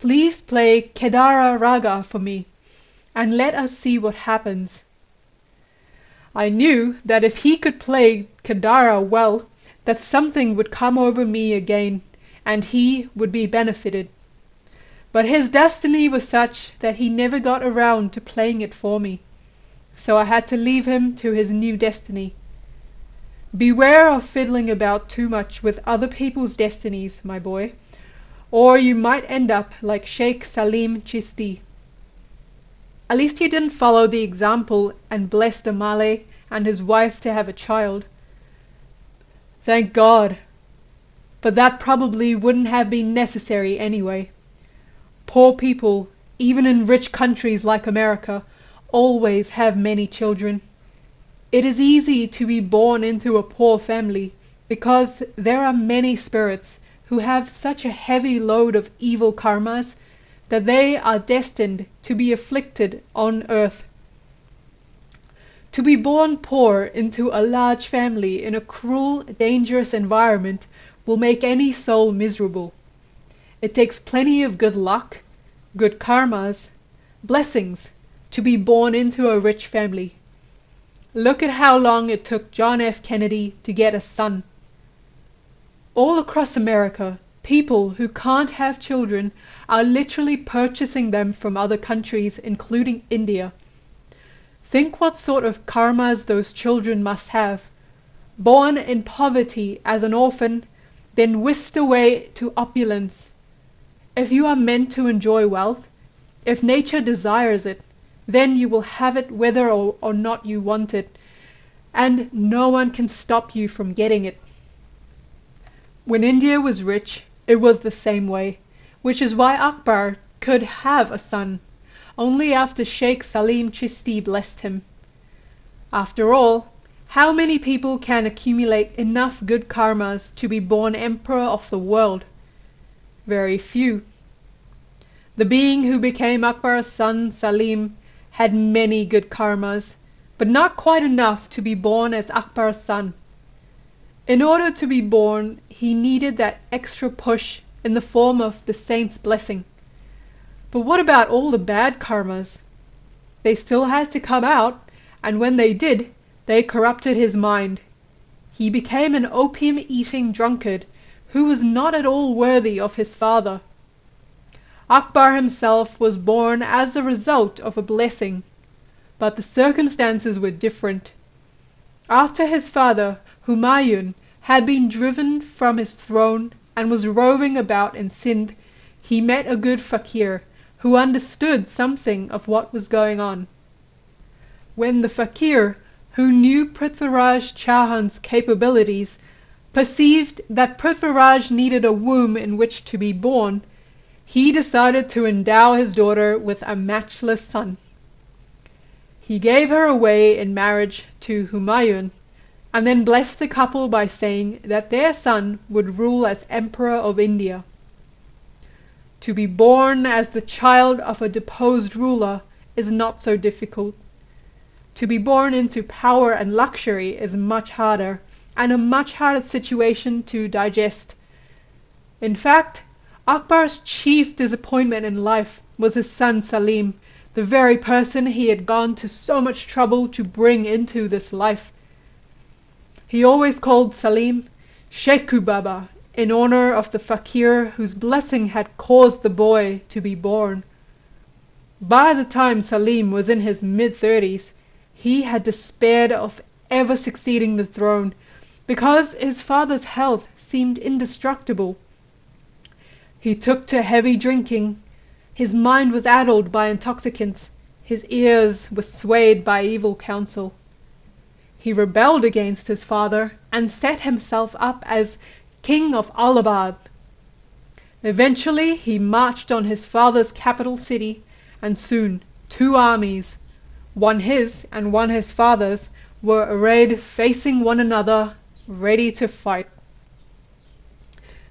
Please play Kedara Raga for me, and let us see what happens." I knew that if he could play Kedara well, that something would come over me again, and he would be benefited. But his destiny was such that he never got around to playing it for me, so I had to leave him to his new destiny. Beware of fiddling about too much with other people's destinies, my boy, or you might end up like Sheikh Salim Chishti. At least he didn't follow the example and bless Damale and his wife to have a child. Thank God. But that probably wouldn't have been necessary anyway. Poor people, even in rich countries like America, always have many children. It is easy to be born into a poor family because there are many spirits who have such a heavy load of evil karmas that they are destined to be afflicted on earth. To be born poor into a large family in a cruel, dangerous environment will make any soul miserable. It takes plenty of good luck, good karmas, blessings, to be born into a rich family. Look at how long it took John F. Kennedy to get a son. All across America, people who can't have children are literally purchasing them from other countries, including India. Think what sort of karmas those children must have. Born in poverty as an orphan, then whisked away to opulence. If you are meant to enjoy wealth, if nature desires it, then you will have it whether or not you want it, and no one can stop you from getting it. When India was rich, it was the same way, which is why Akbar could have a son, only after Sheikh Salim Chishti blessed him. After all, how many people can accumulate enough good karmas to be born emperor of the world? Very few. The being who became Akbar's son, Salim, had many good karmas, but not quite enough to be born as Akbar's son. In order to be born, he needed that extra push in the form of the saint's blessing. But what about all the bad karmas? They still had to come out, and when they did, they corrupted his mind. he became an opium-eating drunkard who was not at all worthy of his father. Akbar himself was born as the result of a blessing, but the circumstances were different. After his father, Humayun, had been driven from his throne and was roving about in Sindh, he met a good fakir who understood something of what was going on. When the fakir, who knew Prithviraj Chauhan's capabilities, perceived that Prithviraj needed a womb in which to be born, he decided to endow his daughter with a matchless son. He gave her away in marriage to Humayun, and then blessed the couple by saying that their son would rule as Emperor of India. To be born as the child of a deposed ruler is not so difficult. To be born into power and luxury is much harder, and a much harder situation to digest. In fact, Akbar's chief disappointment in life was his son Salim, the very person he had gone to so much trouble to bring into this life. He always called Salim Sheku Baba, in honor of the fakir whose blessing had caused the boy to be born. By the time Salim was in his mid-30s, he had despaired of ever succeeding the throne, because his father's health seemed indestructible. He took to heavy drinking, his mind was addled by intoxicants, his ears were swayed by evil counsel. He rebelled against his father and set himself up as King of Allahabad. Eventually he marched on his father's capital city, and soon 2 armies, one his and one his father's, were arrayed facing one another, ready to fight.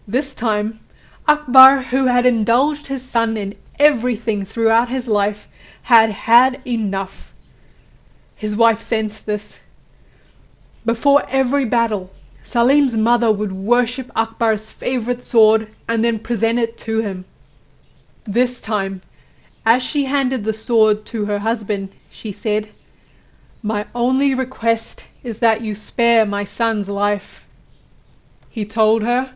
This time, Akbar, who had indulged his son in everything throughout his life, had had enough. His wife sensed this. Before every battle, Salim's mother would worship Akbar's favorite sword and then present it to him. This time, as she handed the sword to her husband, she said, "My only request is that you spare my son's life." He told her,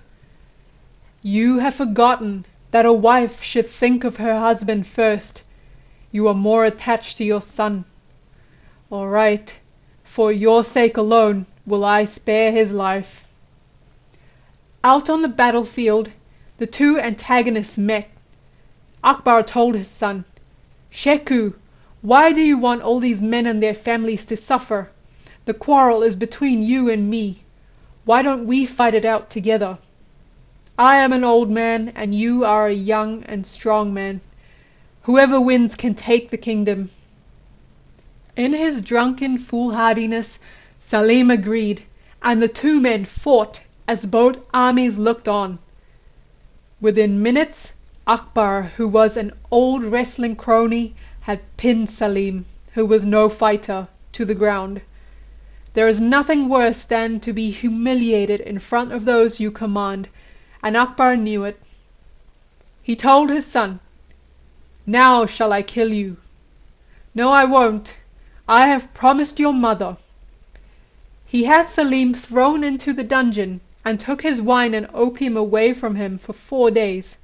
"You have forgotten that a wife should think of her husband first. You are more attached to your son. All right, for your sake alone will I spare his life." Out on the battlefield, the 2 antagonists met. Akbar told his son, "Sheku, why do you want all these men and their families to suffer? The quarrel is between you and me. Why don't we fight it out together? I am an old man and you are a young and strong man. Whoever wins can take the kingdom." In his drunken foolhardiness, Salim agreed, and the 2 men fought as both armies looked on. Within minutes, Akbar, who was an old wrestling crony, had pinned Salim, who was no fighter, to the ground. There is nothing worse than to be humiliated in front of those you command, and Akbar knew it. He told his son, "Now shall I kill you?" "No, I won't. I have promised your mother." He had Salim thrown into the dungeon and took his wine and opium away from him for 4 days.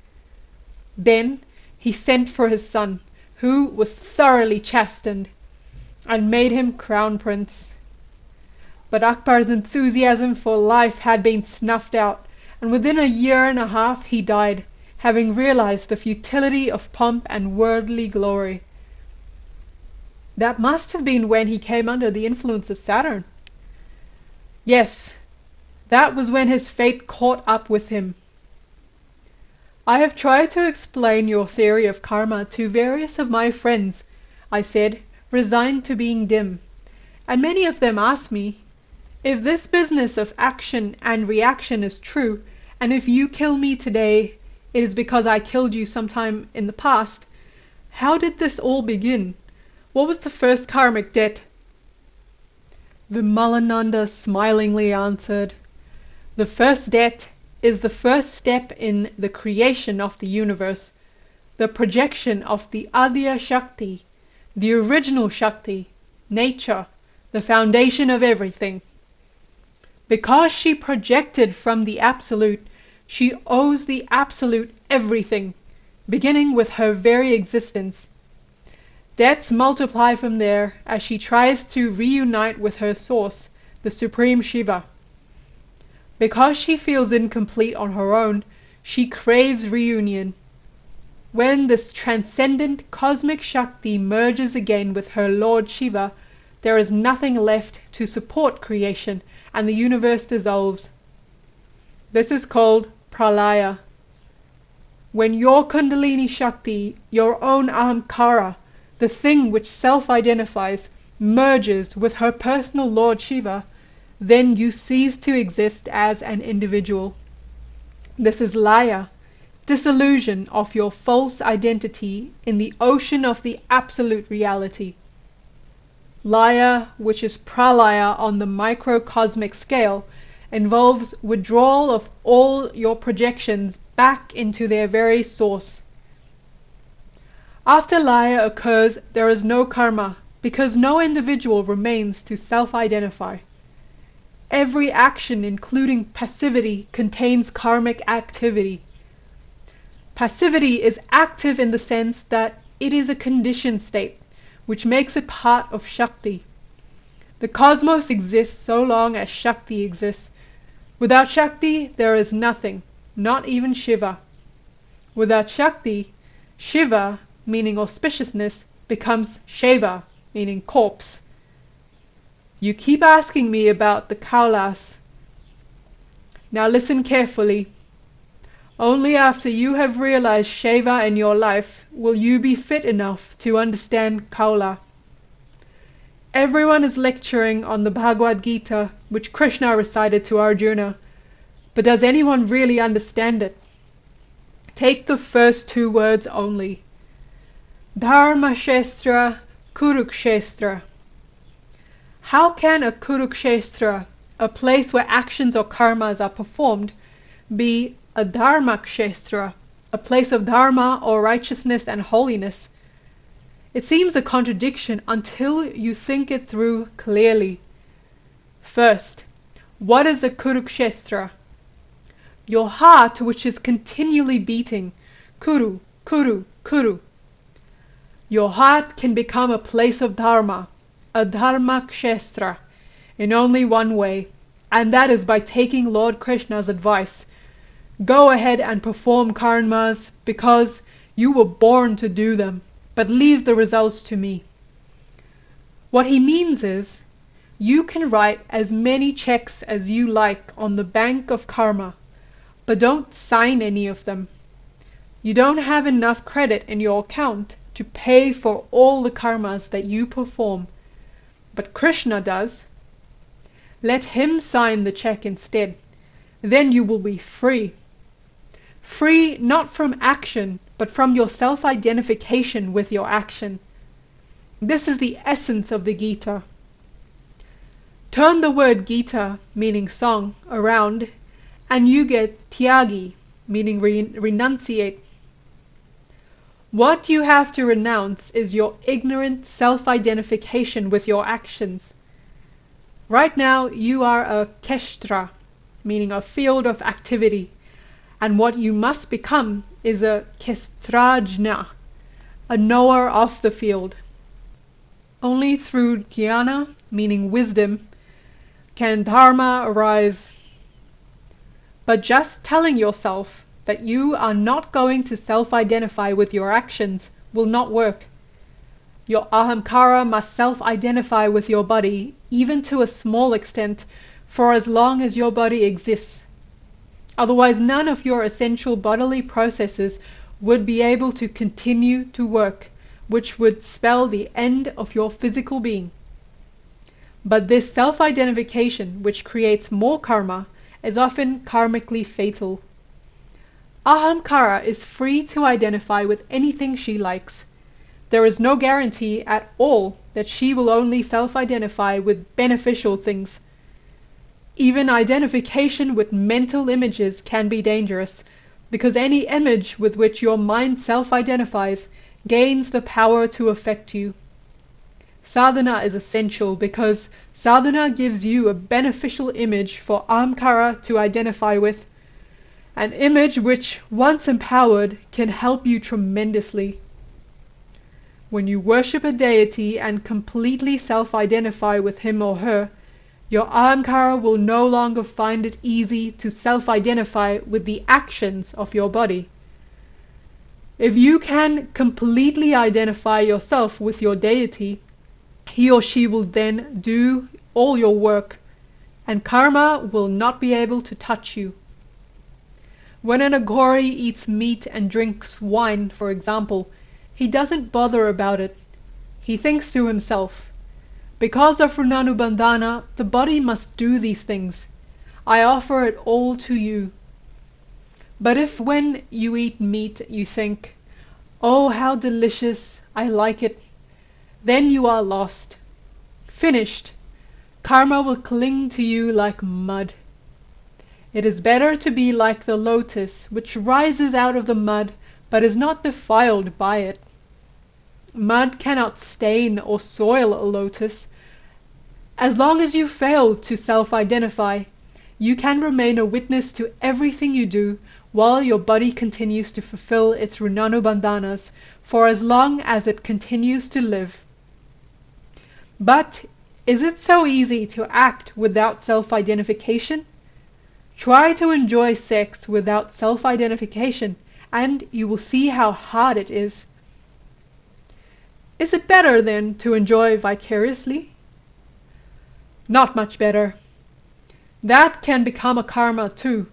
Then he sent for his son, who was thoroughly chastened, and made him crown prince. But Akbar's enthusiasm for life had been snuffed out, and within a year and a half he died, having realized the futility of pomp and worldly glory. That must have been when he came under the influence of Saturn. Yes, that was when his fate caught up with him. "I have tried to explain your theory of karma to various of my friends," I said, resigned to being dim, "and many of them ask me, if this business of action and reaction is true, and if you kill me today, it is because I killed you sometime in the past, how did this all begin? What was the first karmic debt?" Vimalananda smilingly answered, "The first debt is the first step in the creation of the universe, the projection of the Adya Shakti, the original Shakti, nature, the foundation of everything. Because she projected from the Absolute, she owes the Absolute everything, beginning with her very existence. Debts multiply from there as she tries to reunite with her source, the Supreme Shiva. Because she feels incomplete on her own, she craves reunion. When this transcendent cosmic Shakti merges again with her Lord Shiva, there is nothing left to support creation, and the universe dissolves. This is called pralaya. When your Kundalini Shakti, your own Ahamkara, the thing which self-identifies, merges with her personal Lord Shiva, then you cease to exist as an individual. This is laya, disillusion of your false identity in the ocean of the absolute reality. Laya, which is pralaya on the microcosmic scale, involves withdrawal of all your projections back into their very source. After laya occurs, there is no karma, because no individual remains to self-identify. Every action, including passivity, contains karmic activity. Passivity is active in the sense that it is a conditioned state, which makes it part of Shakti. The cosmos exists so long as Shakti exists. Without Shakti, there is nothing, not even Shiva. Without Shakti, Shiva, meaning auspiciousness, becomes Shaiva, meaning corpse. You keep asking me about the Kaulas. Now listen carefully. Only after you have realized Shaiva in your life will you be fit enough to understand Kaula. Everyone is lecturing on the Bhagavad Gita, which Krishna recited to Arjuna, but does anyone really understand it? Take the first two words only. Dharma Shastra, Kurukshetra. How can a Kurukshetra, a place where actions or karmas are performed, be a Dharmakshestra, a place of dharma or righteousness and holiness? It seems a contradiction until you think it through clearly. First, what is a Kurukshetra? Your heart, which is continually beating, Kuru, Kuru, Kuru. Your heart can become a place of dharma, a Dharmakshestra, in only one way, and that is by taking Lord Krishna's advice. Go ahead and perform karmas because you were born to do them, but leave the results to me. What he means is, you can write as many checks as you like on the bank of karma, but don't sign any of them. You don't have enough credit in your account to pay for all the karmas that you perform, but Krishna does. Let him sign the check instead. Then you will be free. Free not from action, but from your self-identification with your action. This is the essence of the Gita. Turn the word Gita, meaning song, around, and you get Tyagi, meaning renunciate. What you have to renounce is your ignorant self-identification with your actions. Right now you are a Kshestra, meaning a field of activity, and what you must become is a Kshtrajna, a knower of the field. Only through jnana, meaning wisdom, can dharma arise. But just telling yourself that you are not going to self-identify with your actions will not work. Your ahamkara must self-identify with your body, even to a small extent, for as long as your body exists. Otherwise, none of your essential bodily processes would be able to continue to work, which would spell the end of your physical being. But this self-identification, which creates more karma, is often karmically fatal. Ahamkara is free to identify with anything she likes. There is no guarantee at all that she will only self-identify with beneficial things. Even identification with mental images can be dangerous, because any image with which your mind self-identifies gains the power to affect you. Sadhana is essential because Sadhana gives you a beneficial image for Ahamkara to identify with, an image which, once empowered, can help you tremendously. When you worship a deity and completely self-identify with him or her, your Ahamkara will no longer find it easy to self-identify with the actions of your body. If you can completely identify yourself with your deity, he or she will then do all your work, and karma will not be able to touch you. When an Aghori eats meat and drinks wine, for example, he doesn't bother about it. He thinks to himself, because of Runanubandhana, the body must do these things. I offer it all to you. But if when you eat meat you think, oh, how delicious, I like it, then you are lost. Finished. Karma will cling to you like mud. It is better to be like the lotus, which rises out of the mud, but is not defiled by it. Mud cannot stain or soil a lotus. As long as you fail to self-identify, you can remain a witness to everything you do, while your body continues to fulfill its Runanubandhanas for as long as it continues to live. But is it so easy to act without self-identification? Try to enjoy sex without self-identification, and you will see how hard it is. Is it better, then, to enjoy vicariously? Not much better. That can become a karma too.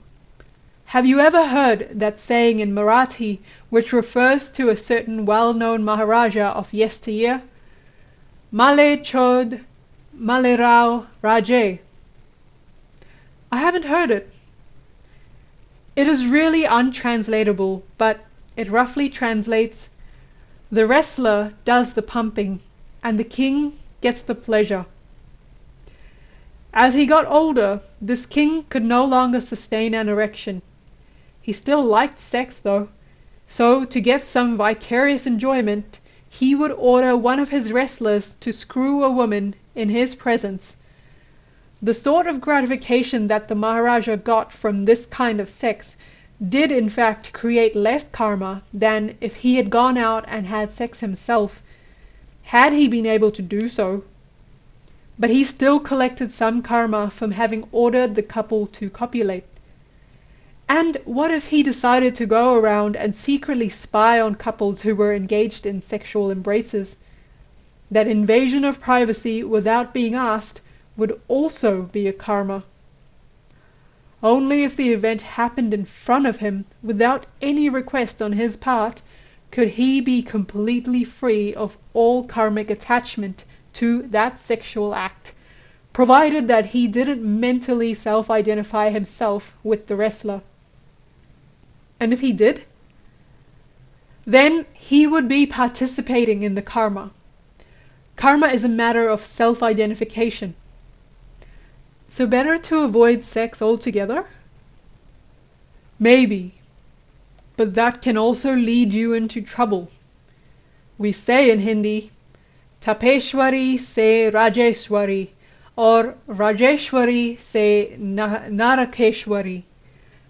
Have you ever heard that saying in Marathi which refers to a certain well-known Maharaja of yesteryear? Male chod, male rao raje. I haven't heard it. It is really untranslatable, but it roughly translates, the wrestler does the pumping, and the king gets the pleasure. As he got older, this king could no longer sustain an erection. He still liked sex, though, so to get some vicarious enjoyment, he would order one of his wrestlers to screw a woman in his presence. The sort of gratification that the Maharaja got from this kind of sex did in fact create less karma than if he had gone out and had sex himself, had he been able to do so. But he still collected some karma from having ordered the couple to copulate. And what if he decided to go around and secretly spy on couples who were engaged in sexual embraces? That invasion of privacy without being asked would also be a karma. Only if the event happened in front of him, without any request on his part, could he be completely free of all karmic attachment to that sexual act, provided that he didn't mentally self-identify himself with the wrestler. And if he did, then he would be participating in the karma. Karma is a matter of self-identification. So better to avoid sex altogether? Maybe, but that can also lead you into trouble. We say in Hindi, Tapeshwari se Rajeshwari, or Rajeshwari se Narakeshwari,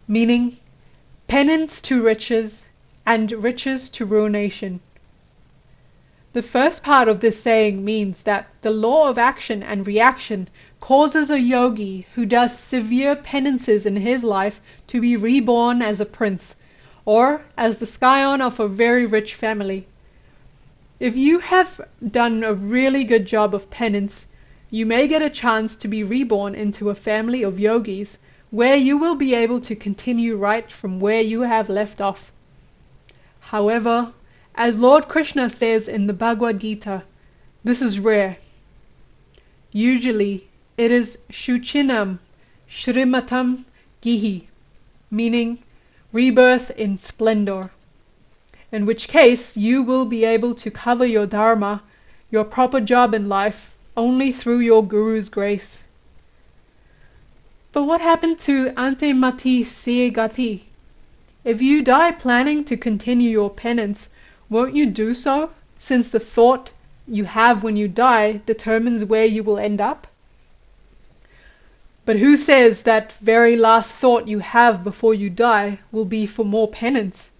meaning penance to riches and riches to ruination. The first part of this saying means that the law of action and reaction causes a yogi who does severe penances in his life to be reborn as a prince, or as the scion of a very rich family. If you have done a really good job of penance, you may get a chance to be reborn into a family of yogis, where you will be able to continue right from where you have left off. However, as Lord Krishna says in the Bhagavad Gita, this is rare. Usually, it is Shuchinam Shrimatam Gihi, meaning rebirth in splendor, in which case you will be able to cover your dharma, your proper job in life, only through your Guru's grace. But what happened to Ante Mati Sie Gati? If you die planning to continue your penance, won't you do so, since the thought you have when you die determines where you will end up? But who says that very last thought you have before you die will be for more penance?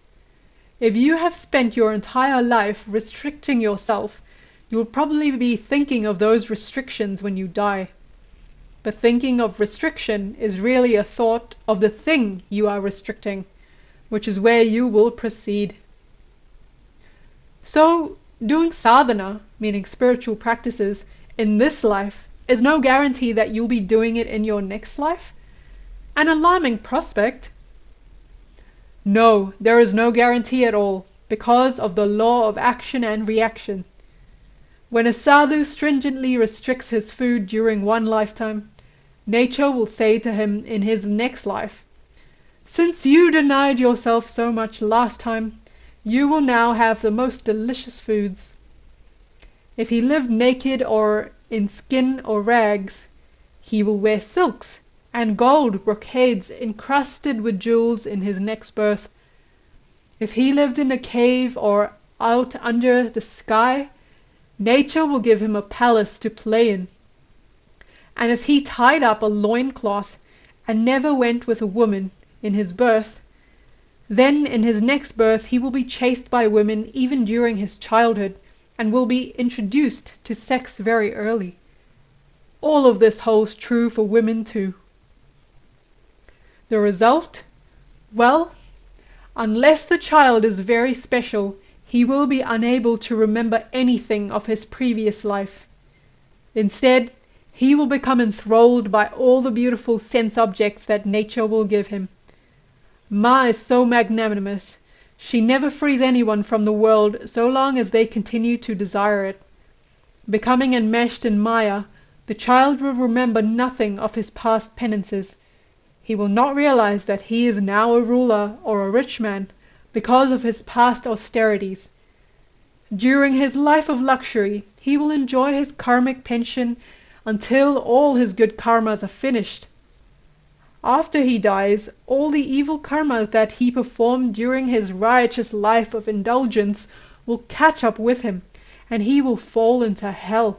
If you have spent your entire life restricting yourself, you will probably be thinking of those restrictions when you die. But thinking of restriction is really a thought of the thing you are restricting, which is where you will proceed. So, doing sadhana, meaning spiritual practices, in this life is no guarantee that you'll be doing it in your next life. An alarming prospect. No, there is no guarantee at all, because of the law of action and reaction. When a sadhu stringently restricts his food during one lifetime, nature will say to him in his next life, "Since you denied yourself so much last time, you will now have the most delicious foods." If he lived naked or in skin or rags, he will wear silks and gold brocades encrusted with jewels in his next birth. If he lived in a cave or out under the sky, nature will give him a palace to play in. And if he tied up a loincloth and never went with a woman in his birth, then in his next birth he will be chased by women even during his childhood, and will be introduced to sex very early. All of this holds true for women too. The result? Well, unless the child is very special, he will be unable to remember anything of his previous life. Instead, he will become enthralled by all the beautiful sense objects that nature will give him. Ma is so magnanimous. She never frees anyone from the world so long as they continue to desire it. Becoming enmeshed in Maya, the child will remember nothing of his past penances. He will not realize that he is now a ruler or a rich man because of his past austerities. During his life of luxury, he will enjoy his karmic pension until all his good karmas are finished. After he dies, all the evil karmas that he performed during his riotous life of indulgence will catch up with him, and he will fall into hell.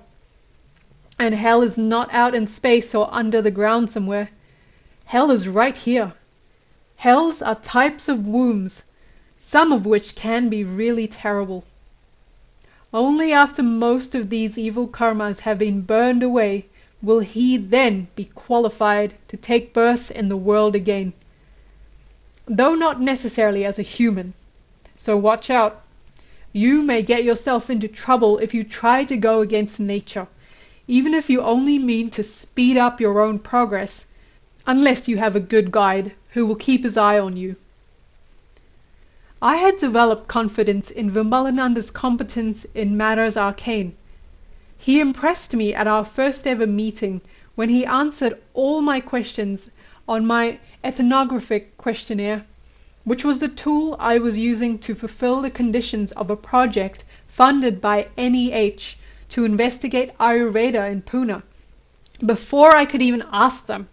And hell is not out in space or under the ground somewhere. Hell is right here. Hells are types of wombs, some of which can be really terrible. Only after most of these evil karmas have been burned away will he then be qualified to take birth in the world again, though not necessarily as a human. So watch out. You may get yourself into trouble if you try to go against nature, even if you only mean to speed up your own progress, unless you have a good guide who will keep his eye on you. I had developed confidence in Vimalananda's competence in matters arcane. He impressed me at our first ever meeting when he answered all my questions on my ethnographic questionnaire, which was the tool I was using to fulfill the conditions of a project funded by NEH to investigate Ayurveda in Pune, before I could even ask them.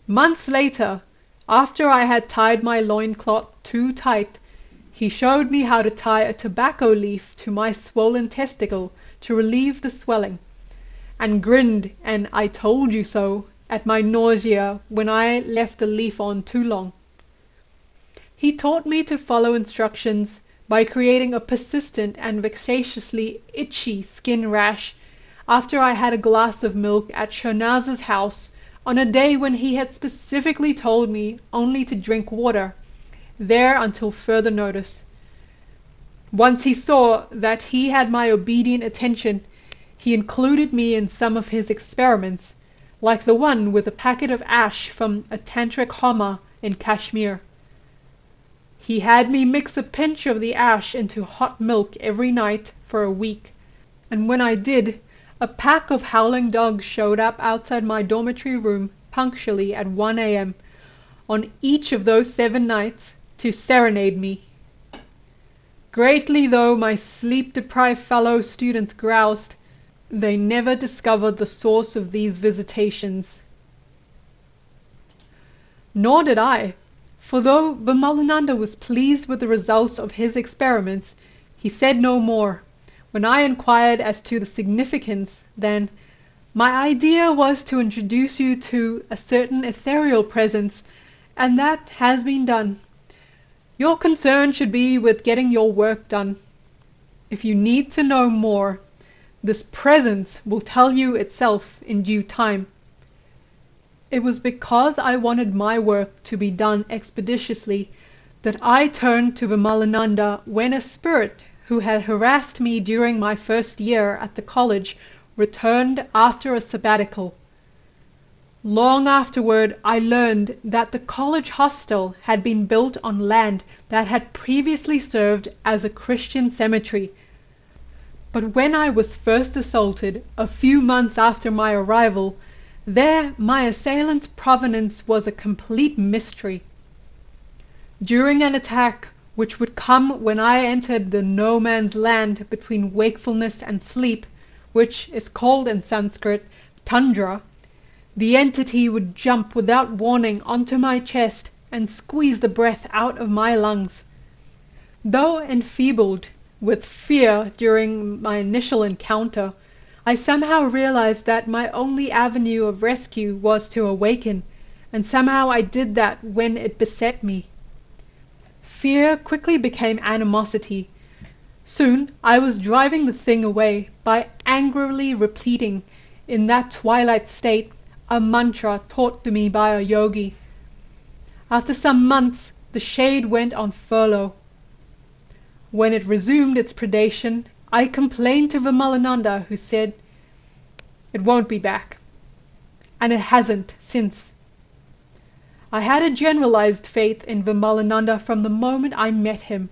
Months later, after I had tied my loincloth too tight, he showed me how to tie a tobacco leaf to my swollen testicle to relieve the swelling, and grinned an "I told you so" at my nausea when I left the leaf on too long. He taught me to follow instructions by creating a persistent and vexatiously itchy skin rash after I had a glass of milk at Shonaz's house on a day when he had specifically told me only to drink water there until further notice. Once he saw that he had my obedient attention, he included me in some of his experiments, like the one with a packet of ash from a tantric homa in Kashmir. He had me mix a pinch of the ash into hot milk every night for a week, and when I did, a pack of howling dogs showed up outside my dormitory room punctually at 1 a.m. on each of those 7 nights to serenade me. Greatly though my sleep-deprived fellow students groused, they never discovered the source of these visitations. Nor did I, for though Vimalananda was pleased with the results of his experiments, he said no more. When I inquired as to the significance, then, My idea was to introduce you to a certain ethereal presence, and that has been done. Your concern should be with getting your work done. If you need to know more, this presence will tell you itself in due time. It was because I wanted my work to be done expeditiously that I turned to Vimalananda when a spirit who had harassed me during my first year at the college returned after a sabbatical. Long afterward I learned that the college hostel had been built on land that had previously served as a Christian cemetery. But when I was first assaulted, a few months after my arrival, there my assailant's provenance was a complete mystery. During an attack which would come when I entered the no man's land between wakefulness and sleep, which is called in Sanskrit tundra, the entity would jump without warning onto my chest and squeeze the breath out of my lungs. Though enfeebled with fear during my initial encounter, I somehow realized that my only avenue of rescue was to awaken, and somehow I did that when it beset me. Fear quickly became animosity. Soon I was driving the thing away by angrily repeating, in that twilight state, a mantra taught to me by a yogi. After some months, the shade went on furlough. When it resumed its predation, I complained to Vimalananda, who said, "It won't be back." And it hasn't since. I had a generalized faith in Vimalananda from the moment I met him.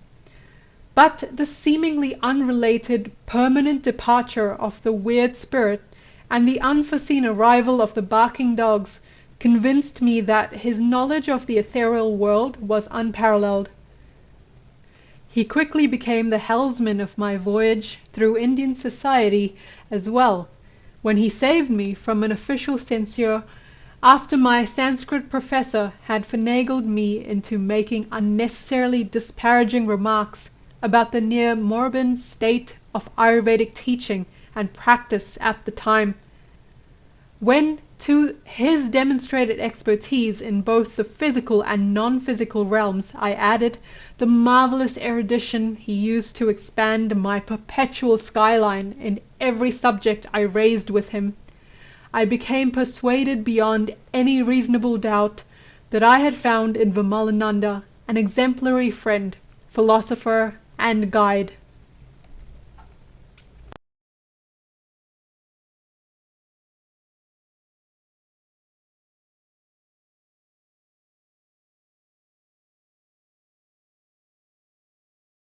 But the seemingly unrelated permanent departure of the weird spirit and the unforeseen arrival of the barking dogs convinced me that his knowledge of the ethereal world was unparalleled. He quickly became the helmsman of my voyage through Indian society as well, when he saved me from an official censure after my Sanskrit professor had finagled me into making unnecessarily disparaging remarks about the near moribund state of Ayurvedic teaching and practice at the time. When, to his demonstrated expertise in both the physical and non-physical realms, I added the marvelous erudition he used to expand my perpetual skyline in every subject I raised with him, I became persuaded beyond any reasonable doubt that I had found in Vimalananda an exemplary friend, philosopher, and guide.